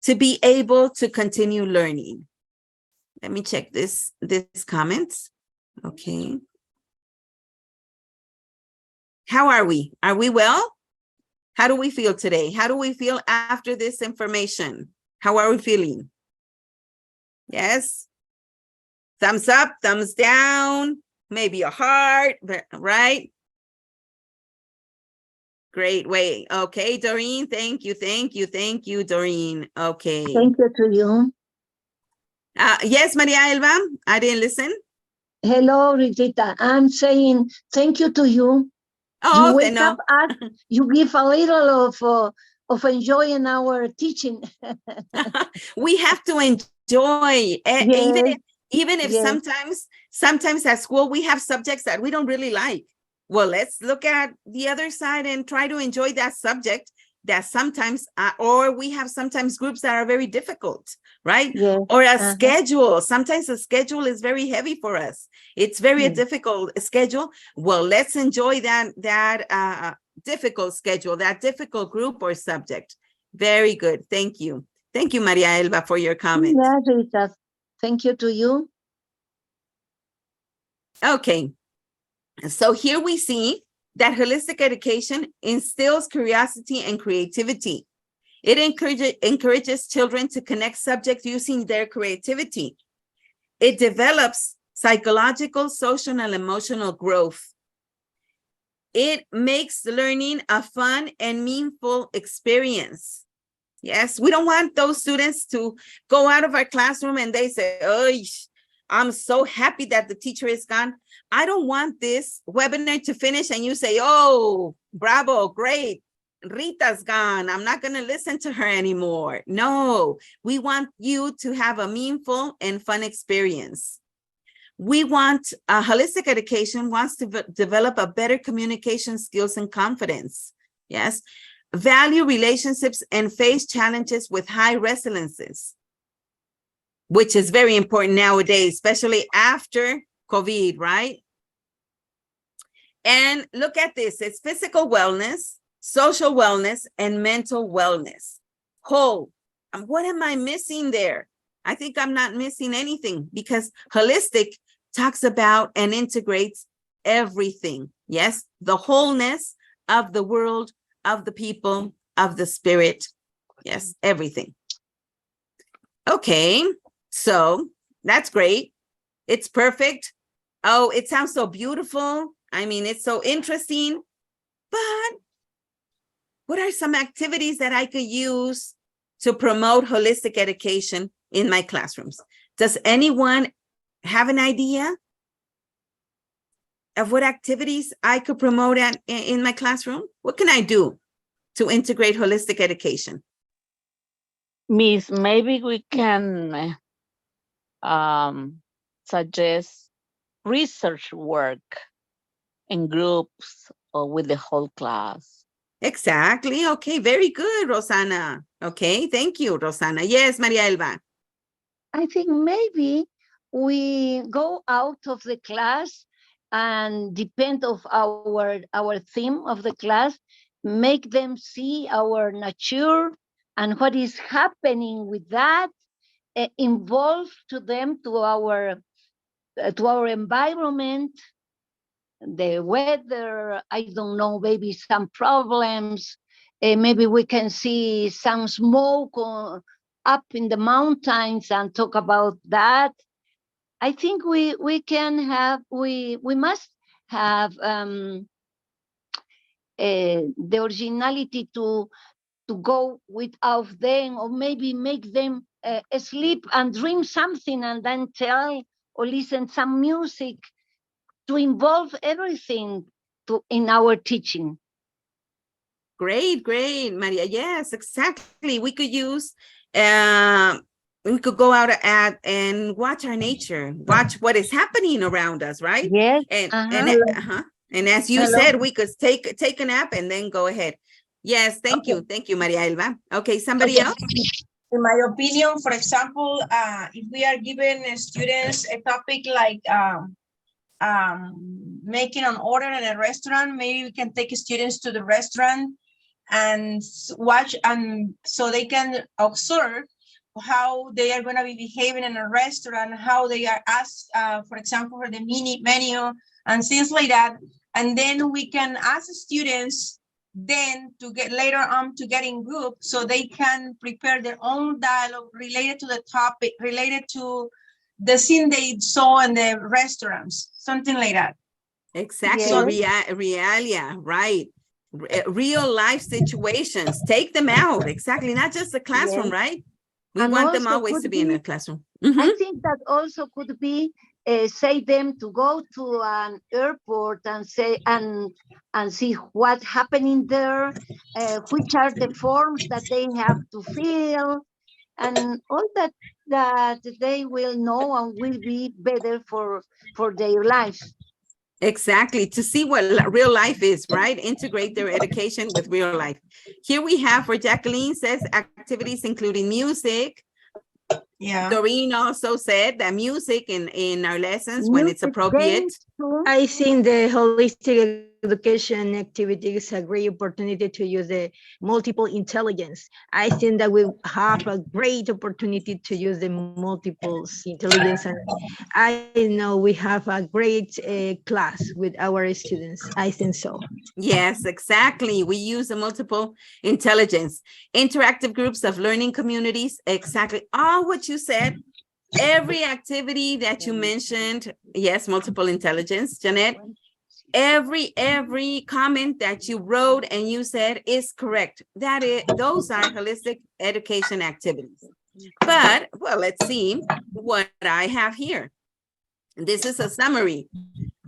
to be able to continue learning. Let me check this comments. Okay. How are we? Are we well? How do we feel today? How do we feel after this information? How are we feeling? Yes. Thumbs up, thumbs down, maybe a heart, right? Great way. Okay, Doreen, thank you, Doreen. Okay. Thank you to you. Yes, Maria Elba, I didn't listen. Hello, Rita. I'm saying thank you to you. Oh, You wake no. up us, you give a little of enjoying our teaching. We have to enjoy, Yes, even if yes. sometimes at school we have subjects that we don't really like. Well, let's look at the other side and try to enjoy that subject that sometimes, or we have sometimes groups that are very difficult, right? Yes. Or a schedule. Sometimes a schedule is very heavy for us. It's very a Yes. difficult schedule. Well, let's enjoy that difficult schedule, that difficult group or subject. Very good. Thank you. Thank you, Maria Elba, for your comment. Yes, Rita. Thank you to you. Okay. So here we see that holistic education instills curiosity and creativity. It encourages children to connect subjects using their creativity. It develops psychological, social, and emotional growth. It makes learning a fun and meaningful experience. Yes, we don't want those students to go out of our classroom and they say, oh, I'm so happy that the teacher is gone. I don't want this webinar to finish and you say, oh, bravo, great. Rita's gone. I'm not going to listen to her anymore. No, we want you to have a meaningful and fun experience. We want holistic education wants to develop a better communication skills and confidence. Yes. Value relationships and face challenges with high resiliences, which is very important nowadays, especially after COVID, right? And look at this, it's physical wellness, social wellness, and mental wellness. Whole. What am I missing there? I think I'm not missing anything because holistic talks about and integrates everything. Yes, the wholeness of the world, of the people, of the spirit. Yes, everything. Okay, so that's great. It's perfect. Oh, it sounds so beautiful. I mean, it's so interesting. But what are some activities that I could use to promote holistic education in my classrooms? Does anyone have an idea of what activities I could promote in my classroom? What can I do to integrate holistic education? Miss, maybe we can suggest research work in groups or with the whole class. Exactly. Okay, very good, Rosana. Okay, thank you, Rosana. Yes, Maria Elba. I think maybe we go out of the class and depend of our theme of the class, make them see our nature and what is happening with that, involve to them to our environment, the weather, I don't know, maybe some problems, maybe we can see some smoke up in the mountains and talk about that. I think we must have the originality to go without them, or maybe make them sleep and dream something and then tell or listen some music to involve everything in our teaching. Great, great, Maria. Yes, exactly. We could use, we could go out and watch our nature, watch what is happening around us, right? Yes. And as you said, we could take a nap and then go ahead. Yes, thank you, Maria Elba. Okay, somebody else? in my opinion, for example, if we are giving students a topic like making an order in a restaurant, maybe we can take students to the restaurant and watch, and so they can observe how they are going to be behaving in a restaurant, how they are asked, for example, for the menu and things like that. And then we can ask students then to get later on to get in group so they can prepare their own dialogue related to the topic, related to the scene they saw in the restaurants, something like that. Exactly, Yes. realia, right? Real life situations, take them out, exactly, not just the classroom, Yes. right? We And want them also always to could be in be- the classroom. I Mhm. think that also could be say them to go to an airport and say and see what's happening there, which are the forms that they have to fill, and all that they will know and will be better for their life. Exactly, to see what real life is, right? Integrate their education with real life. Here we have for Jacqueline says activities including music. Yeah. Doreen also said that music in our lessons when it's Music, appropriate. games, too. I think the holistic education activity is a great opportunity to use the multiple intelligence. I think that we have a great opportunity to use the multiple intelligence, and I know we have a great class with our students. I think so. Yes, exactly. We use the multiple intelligence, interactive groups of learning communities. Exactly. All what you said, every activity that you mentioned. Yes, multiple intelligence, Jeanette. Every comment that you wrote and you said is correct. Those are holistic education activities. But, well, let's see what I have here. This is a summary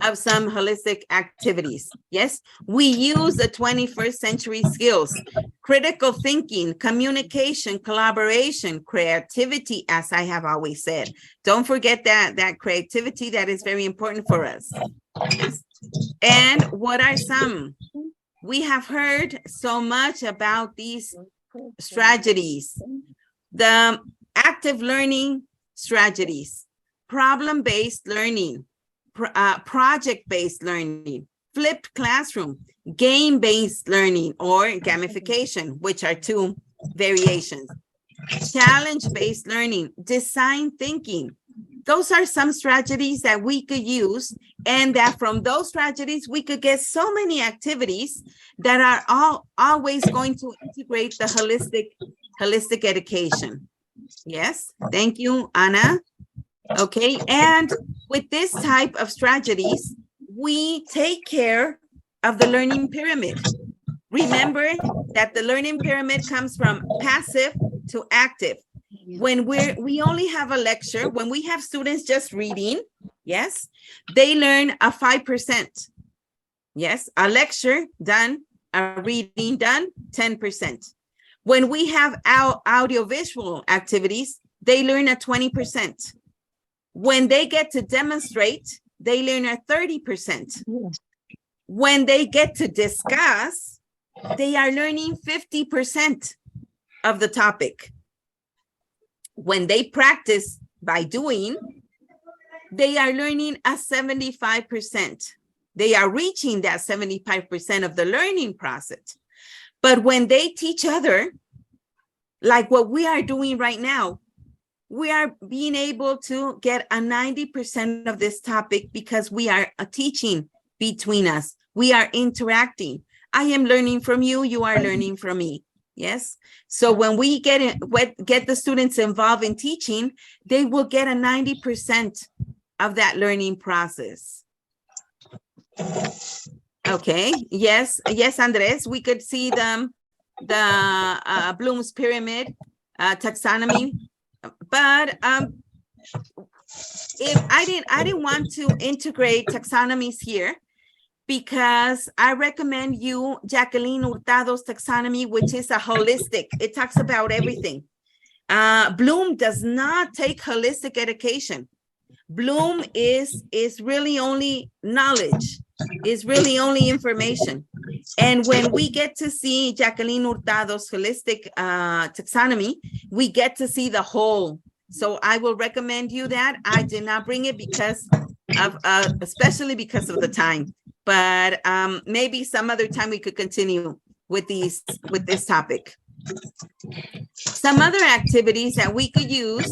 of some holistic activities. Yes, we use the 21st century skills, critical thinking, communication, collaboration, creativity, as I have always said. Don't forget that creativity, that is very important for us. Yes. And what are some? We have heard so much about these strategies, the active learning strategies, problem-based learning, project-based learning, flipped classroom, game-based learning, or gamification, which are two variations, challenge-based learning, design thinking. Those are some strategies that we could use, and that from those strategies, we could get so many activities that are always going to integrate the holistic education. Yes, thank you, Anna. Okay, and with this type of strategies, we take care of the learning pyramid. Remember that the learning pyramid comes from passive to active. When we only have a lecture, when we have students just reading, yes, they learn a 5%. Yes, a lecture done, a reading done, 10%. When we have our audiovisual activities, they learn a 20%. When they get to demonstrate, they learn a 30%. When they get to discuss, they are learning 50% of the topic. When they practice by doing, they are learning a 75%. They are reaching that 75% of the learning process. But when they teach other, like what we are doing right now, we are being able to get a 90% of this topic because we are teaching between us. We are interacting. I am learning from you, you are learning from me. Yes. So when we get the students involved in teaching, they will get a 90% of that learning process. Okay. Yes. Yes, Andres, we could see the Bloom's pyramid, taxonomy. But if I didn't want to integrate taxonomies here, because I recommend you Jacqueline Hurtado's taxonomy, which is a holistic. It talks about everything. Bloom does not take holistic education. Bloom is really only knowledge. It's really only information. And when we get to see Jacqueline Hurtado's holistic taxonomy, we get to see the whole. So I will recommend you that. I did not bring it because of, especially because of the time, but maybe some other time we could continue with this topic. Some other activities that we could use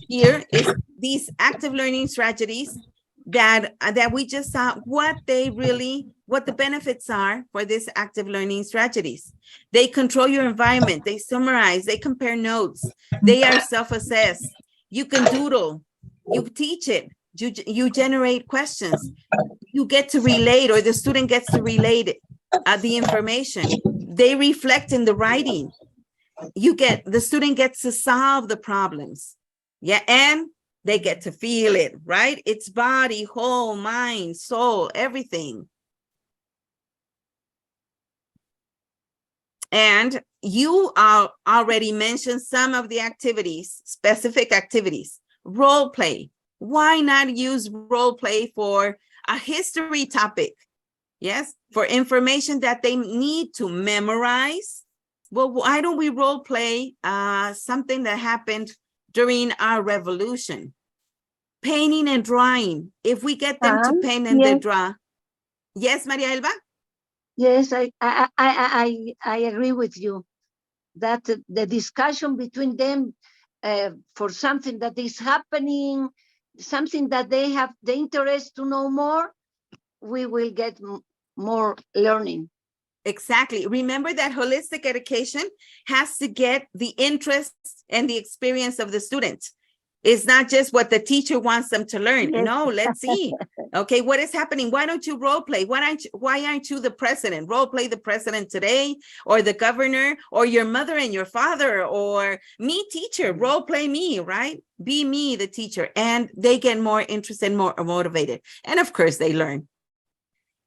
here is these active learning strategies that we just saw what the benefits are for this active learning strategies. They control your environment, they summarize, they compare notes, they are self-assessed. You can doodle, you teach it, you generate questions, you get to relate, or the student gets to relate it, the information. They reflect in the writing. The student gets to solve the problems. Yeah, and they get to feel it, right? It's body, whole, mind, soul, everything. And you already mentioned some of the activities, specific activities. Role play. Why not use role play for a history topic? Yes, for information that they need to memorize. Well, why don't we role play something that happened during our revolution? Painting and drawing. If we get them to paint and they draw. Yes, Maria Elba? Yes, I agree with you that the discussion between them for something that is happening, something that they have the interest to know more, we will get more learning. Exactly. Remember that holistic education has to get the interest and the experience of the student. It's not just what the teacher wants them to learn. Yes. No, let's see. Okay, what is happening? Why don't you role play? Why aren't you the president? Role play the president today, or the governor, or your mother and your father, or me, teacher. Role play me, right? Be me, the teacher. And they get more interested, more motivated. And of course, they learn.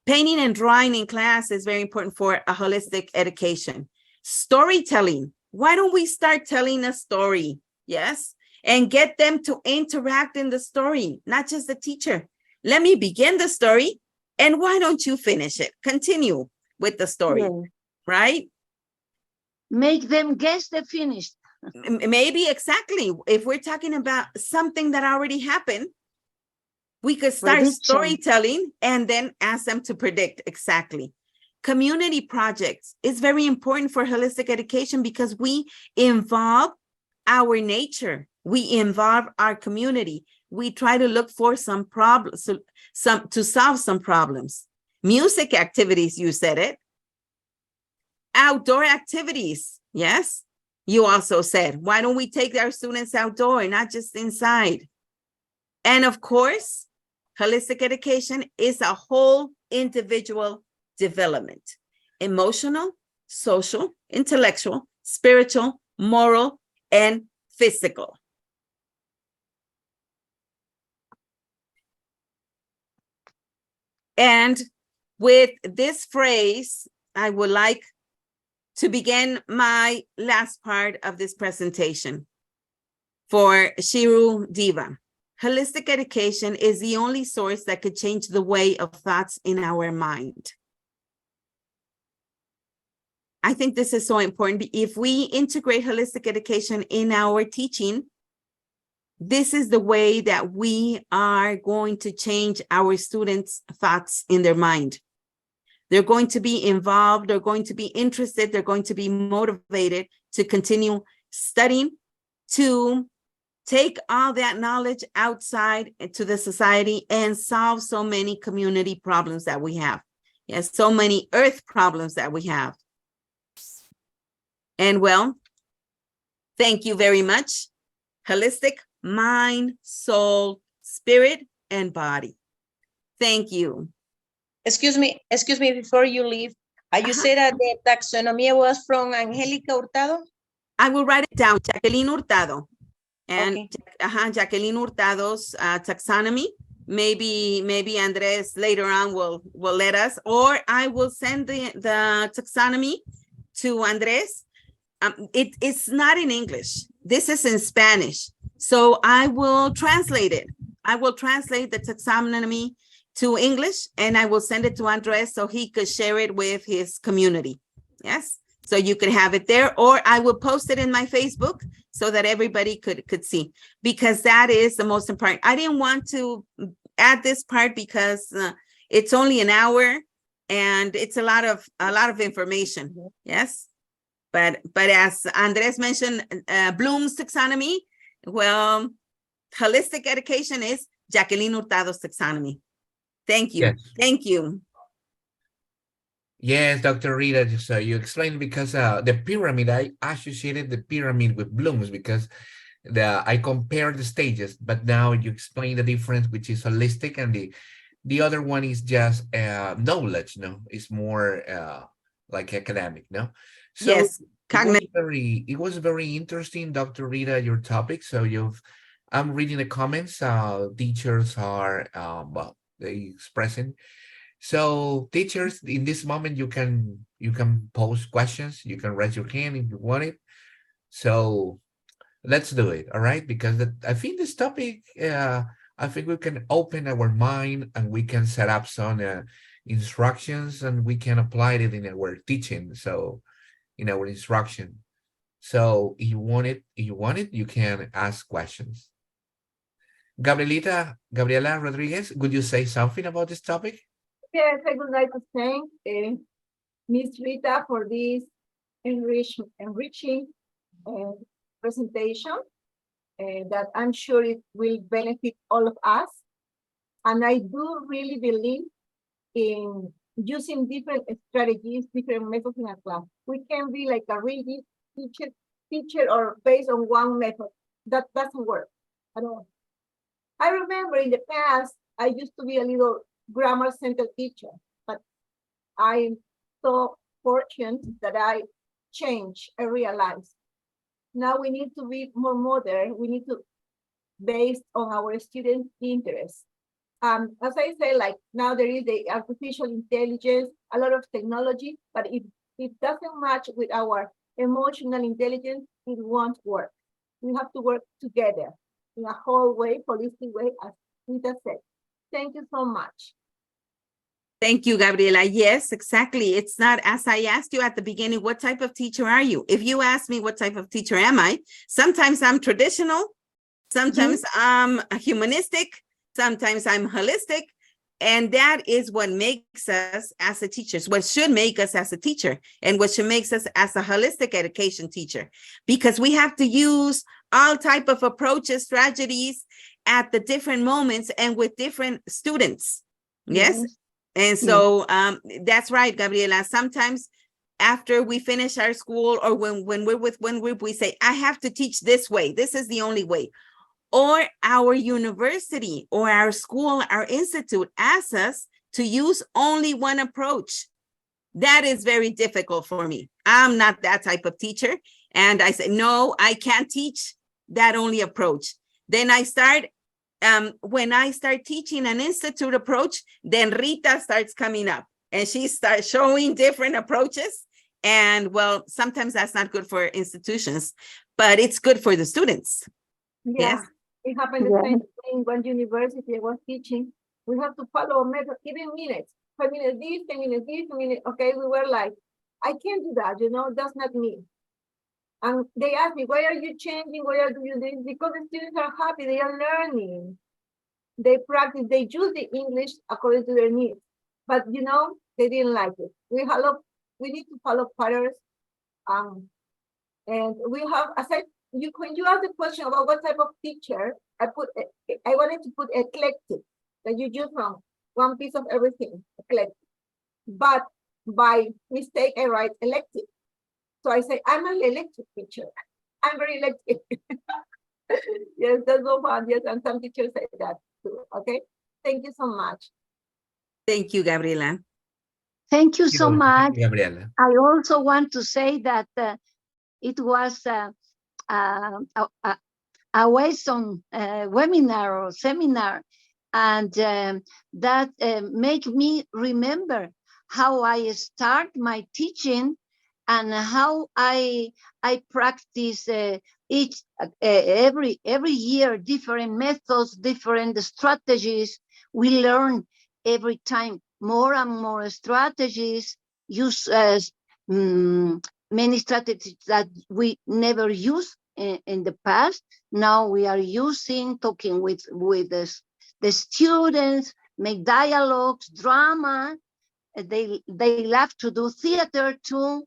Painting and drawing in class is very important for a holistic education. Storytelling. Why don't we start telling a story? Yes. And get them to interact in the story, not just the teacher. Let me begin the story, and why don't you finish it? Continue with the story, Yes. right? Make them guess the finished. Maybe exactly. If we're talking about something that already happened, we could start Prediction. storytelling and then ask them to predict exactly. Community projects is very important for holistic education because we involve our nature. We involve our community. We try to look for some problems, to solve some problems. Music activities, you said it. Outdoor activities, yes. You also said, why don't we take our students outdoor, not just inside? And of course, holistic education is a whole individual development. Emotional, social, intellectual, spiritual, moral, and physical. And with this phrase, I would like to begin my last part of this presentation for Shiru Diva. Holistic education is the only source that could change the way of thoughts in our mind. I think this is so important. If we integrate holistic education in our teaching, this is the way that we are going to change our students' thoughts in their mind. They're going to be involved, they're going to be interested, they're going to be motivated to continue studying, to take all that knowledge outside into the society and solve so many community problems that we have. Yes, so many earth problems that we have. And well, thank you very much. Holistic mind, soul, spirit, and body. Thank you. Excuse me, before you leave, you said that the taxonomy was from Angelica Hurtado? I will write it down, Jacqueline Hurtado. And Okay. Jacqueline Hurtado's taxonomy. Maybe Andres later on will let us, or I will send the taxonomy to Andres. It's not in English. This is in Spanish. So I will translate it. I will translate the taxonomy to English, and I will send it to Andres so he could share it with his community. Yes, so you could have it there, or I will post it in my Facebook so that everybody could see, because that is the most important. I didn't want to add this part because it's only an hour and it's a lot of information. Yes, but as Andres mentioned, Bloom's taxonomy, well, holistic education is Jacqueline Hurtado's taxonomy. Thank you. Yes. Thank you. Yes, Dr. Rita, so you explained because the pyramid, I associated the pyramid with Bloom's because I compared the stages, but now you explain the difference, which is holistic, and the other one is just knowledge, no? It's more like academic, no? So Yes, it was very interesting, Dr. Rita, your topic. So I'm reading the comments. Teachers are well, they expressing. So teachers, in this moment, you can pose questions. You can raise your hand if you want it. So let's do it, all right? Because I think this topic, I think we can open our mind and we can set up some instructions and we can apply it in our teaching. So in our instruction. So if you want it, you can ask questions. Gabriela Rodriguez, would you say something about this topic? Yes, I would like to thank Ms. Rita for this enriching presentation that I'm sure it will benefit all of us. And I do really believe in using different strategies, different methods in a class. We can be like a rigid teacher or based on one method. That doesn't work at all. I remember in the past, I used to be a little grammar-centered teacher, but I'm so fortunate that I changed and realized. Now we need to be more modern. We need to based on our students' interests. As I say, like now there is the artificial intelligence, a lot of technology, but if it doesn't match with our emotional intelligence, it won't work. We have to work together in a whole way, holistic way, as Rita said. Thank you so much. Thank you, Gabriela. Yes, exactly. It's not, as I asked you at the beginning, what type of teacher are you? If you ask me what type of teacher am I, sometimes I'm traditional, sometimes I'm humanistic, sometimes I'm holistic. And that is what makes us as a teacher, what should make us as a teacher, and what should make us as a holistic education teacher, because we have to use all type of approaches, strategies at the different moments and with different students. Yes. And so that's right, Gabriela. Sometimes after we finish our school or when we're with one group, we say, I have to teach this way. This is the only way. Or our university or our school, our institute asks us to use only one approach. That is very difficult for me. I'm not that type of teacher. And I say, no, I can't teach that only approach. Then I start, when I start teaching an institute approach, then Rita starts coming up and she starts showing different approaches. And well, sometimes that's not good for institutions, but it's good for the students. Yeah. Yes. It happened the same thing in one university I was teaching. We have to follow a method, even minutes. 5 minutes this, 10 minutes this, 10 minutes. Okay, we were like, I can't do that, that's not me. And they asked me, why are you changing? Why are you doing this? Because the students are happy, they are learning. They practice, they use the English according to their needs. But they didn't like it. We need to follow patterns. And we have, when you ask the question about what type of teacher, I wanted to put eclectic, that you use from one piece of everything, eclectic. But by mistake, I write elective. So I say, I'm an elective teacher. I'm very elective. Yes, that's so fun. Yes, and some teachers say that too. Okay. Thank you so much. Thank you, Gabriela. Thank you so much. Gabriela. I also want to say that it was a Weston webinar or seminar, and that make me remember how I start my teaching and how I practice every year different methods, different strategies. We learn every time more and more strategies, use many strategies that we never used in the past. Now we are using, talking with the students, make dialogues, drama. They love to do theater too,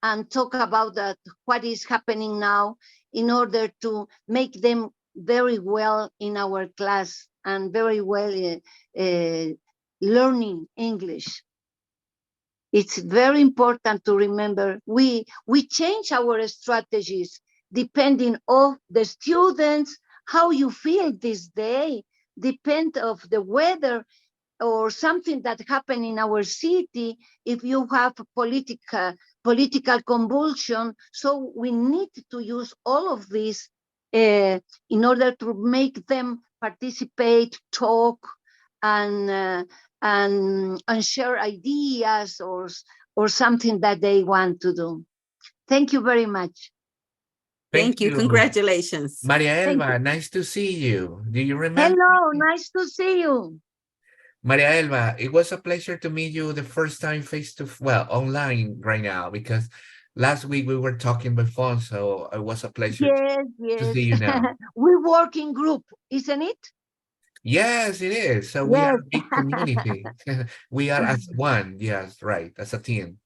and talk about that, what is happening now, in order to make them very well in our class and very well learning English. It's very important to remember we change our strategies depending on the students, how you feel this day, depend of the weather or something that happened in our city, if you have political convulsion. So we need to use all of this in order to make them participate, talk, and share ideas or something that they want to do. Thank you very much. Thank you. Congratulations. Maria Thank Elba, you. nice to see you. Do you remember? Hello, nice to see you. Maria Elba, it was a pleasure to meet you the first time online right now, because last week we were talking by phone, so it was a pleasure Yes, to see yes. you now. We work in group, isn't it? Yes, it is. So we are a Yes. big community. We are as one. Yes, right, as a team.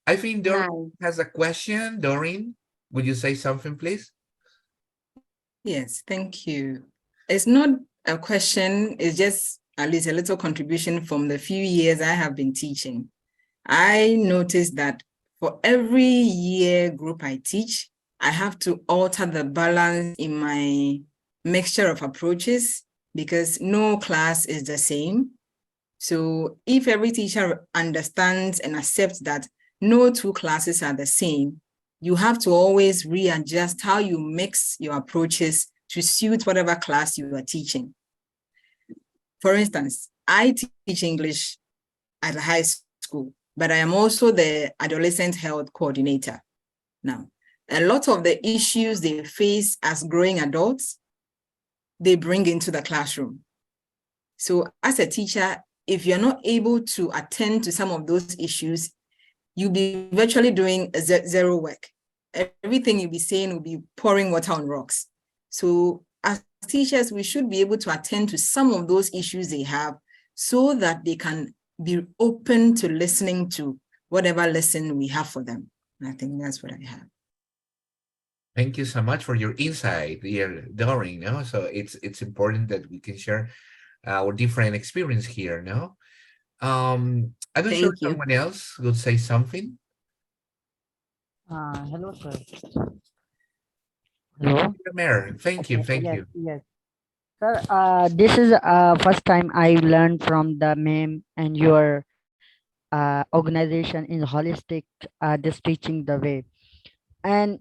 I think Doreen has a question. Doreen, would you say something, please? Yes, thank you. It's not a question, it's just at least a little contribution from the few years I have been teaching. I noticed that for every year group I teach, I have to alter the balance in my mixture of approaches because no class is the same. So if every teacher understands and accepts that no two classes are the same, you have to always readjust how you mix your approaches to suit whatever class you are teaching. For instance, I teach English at a high school, but I am also the adolescent health coordinator. Now, a lot of the issues they face as growing adults, they bring into the classroom. So as a teacher, if you're not able to attend to some of those issues, you'll be virtually doing zero work. Everything you'll be saying will be pouring water on rocks. So as teachers, we should be able to attend to some of those issues they have so that they can be open to listening to whatever lesson we have for them. And I think that's what I have. Thank you so much for your insight, dear Doreen. No? So it's important that we can share our different experience here, no? I'm not sure if someone else would say something. Hello, sir. Hello. Mayor, thank you, thank Yes, you. yes. Sir, this is first time I learned from the meme and your organization in holistic this teaching the way. And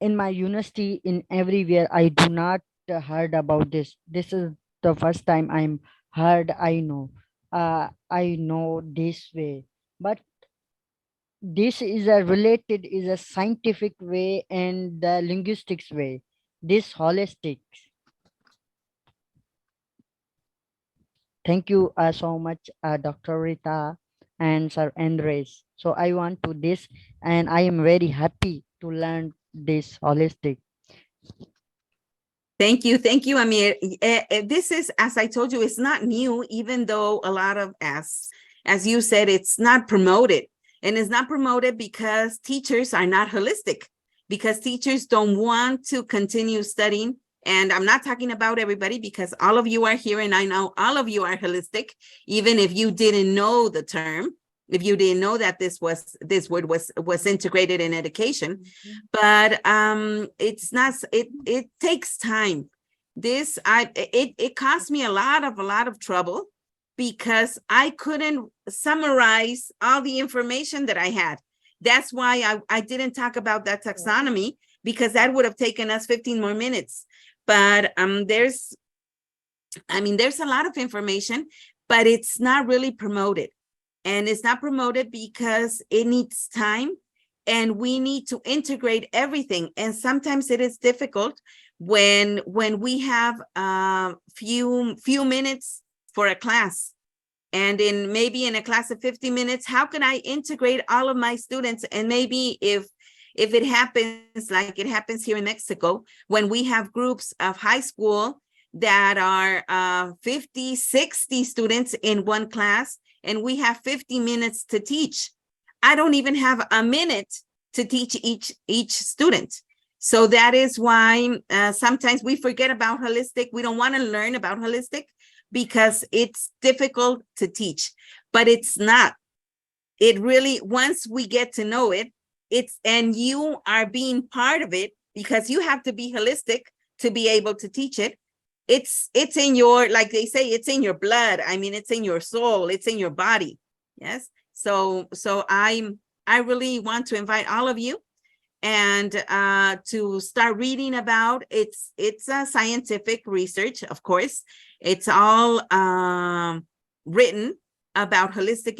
in my university, in everywhere, I do not heard about this. This is the first time I'm heard. I know this way, but this is a scientific way and the linguistics way. This holistic. Thank you so much, Dr. Rita and Sir Andres. So I want to this, and I am very happy to learn this holistic. Thank you, Amir. This is, as I told you, it's not new, even though a lot of, as you said, it's not promoted. And it's not promoted because teachers are not holistic, because teachers don't want to continue studying. And I'm not talking about everybody, because all of you are here and I know all of you are holistic, even if you didn't know the term, if you didn't know that this word was integrated in education. But it's not, it takes time. It cost me a lot of trouble, because I couldn't summarize all the information that I had. That's why I didn't talk about that taxonomy, because that would have taken us 15 more minutes. But there's a lot of information, but it's not really promoted. And it's not promoted because it needs time, and we need to integrate everything. And sometimes it is difficult when we have few minutes for a class. And maybe in a class of 50 minutes, how can I integrate all of my students? And maybe if it happens like it happens here in Mexico, when we have groups of high school that are 50, 60 students in one class, and we have 50 minutes to teach, I don't even have a minute to teach each student. So that is why sometimes we forget about holistic. We don't want to learn about holistic because it's difficult to teach, but it's not. It really, once we get to know it, and you are being part of it, because you have to be holistic to be able to teach it. It's in your, like they say, it's in your blood. I mean, it's in your soul, it's in your body. Yes. So I really want to invite all of you and to start reading about it's a scientific research, of course. It's all written about holistic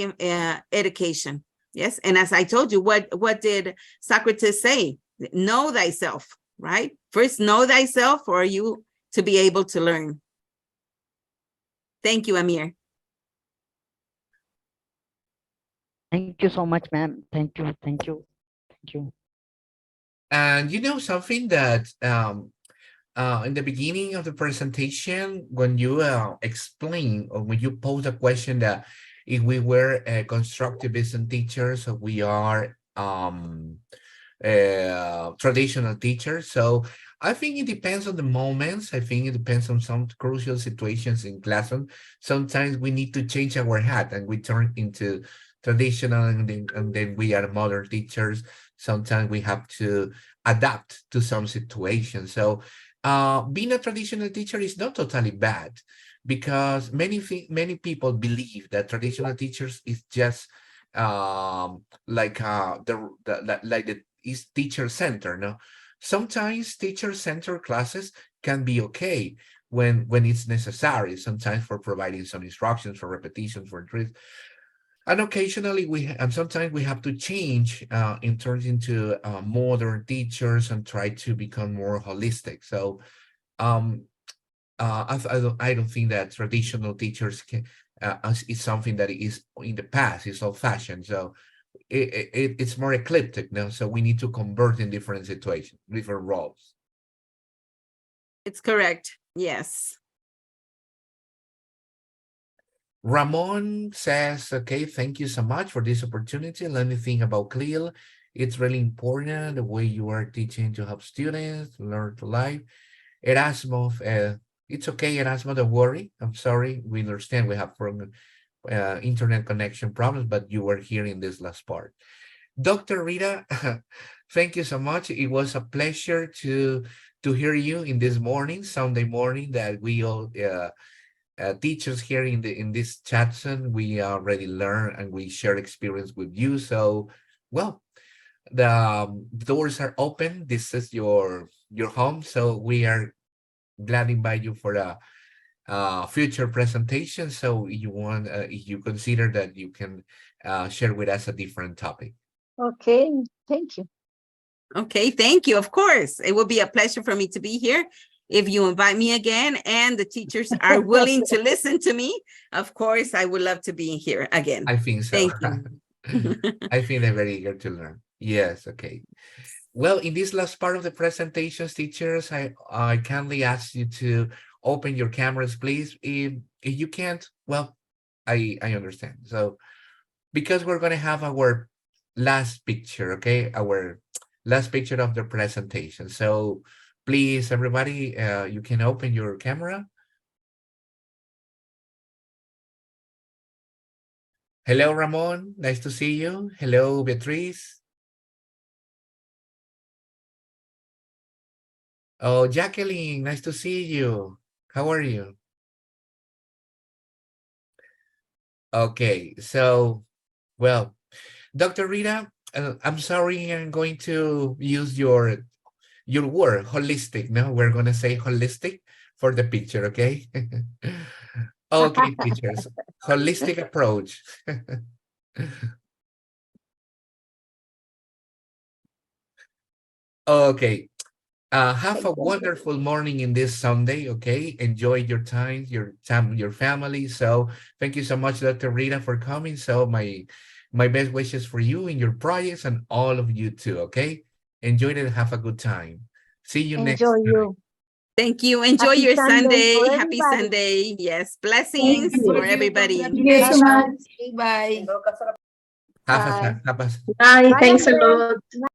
education. Yes, and as I told you, what did Socrates say? Know thyself, right? First, know thyself for you to be able to learn. Thank you, Amir. Thank you so much, ma'am. Thank you. Thank you. Thank you. And you know something that in the beginning of the presentation, when you explain or when you pose a question that if we were constructivism teachers, or we are traditional teachers. So I think it depends on the moments. I think it depends on some crucial situations in classroom. Sometimes we need to change our hat and we turn into traditional, and then we are modern teachers. Sometimes we have to adapt to some situations. So being a traditional teacher is not totally bad, because many people believe that traditional teachers is just like the is teacher center. No, sometimes teacher center classes can be okay when it's necessary. Sometimes for providing some instructions, for repetitions, for drills. And occasionally sometimes we have to change in terms into modern teachers and try to become more holistic. So I don't think that traditional teachers can is something that is in the past, it's old fashioned. So it's more eclectic now. So we need to convert in different situations, different roles. It's correct. Yes. Ramon says, okay, thank you so much for this opportunity. Let me think about CLIL. It's really important the way you are teaching to help students learn to life. Erasmo, it's okay, Erasmo, don't worry. I'm sorry. We understand we have internet connection problems, but you were here in this last part. Dr. Rita, thank you so much. It was a pleasure to hear you in this morning, Sunday morning, that we all teachers here in this chatson, we already learn and we share experience with you. So, well, the doors are open. This is your home. So we are glad to invite you for a future presentation. So you want, if you consider that you can share with us a different topic. Okay, thank you. Okay, thank you. Of course, it will be a pleasure for me to be here. If you invite me again and the teachers are willing to listen to me, of course, I would love to be here again. I think so. Thank you. I think they're very eager to learn. Yes, okay. Well, in this last part of the presentations, teachers, I kindly ask you to open your cameras, please. If you can't, well, I understand. So, because we're going to have our last picture, okay? Our last picture of the presentation. So, please, everybody, you can open your camera. Hello, Ramon. Nice to see you. Hello, Beatriz. Oh, Jacqueline, nice to see you. How are you? Okay, so, well, Dr. Rita, I'm sorry, I'm going to use your word, holistic. No, we're going to say holistic for the picture, okay? Okay, teachers, holistic approach. Okay, Have a wonderful morning in this Sunday, okay? Enjoy your time, your family. So thank you so much, Dr. Rita, for coming. So my best wishes for you and your projects and all of you too, okay? Enjoy it and have a good time. See you next Enjoy time. you. Thank you. Enjoy Happy your Sunday for Sunday. Happy everybody. Sunday. Yes. Blessings you. for Thank you. everybody. Congratulations. Bye. Have Bye. a, have a, Bye, thanks a Andres. lot.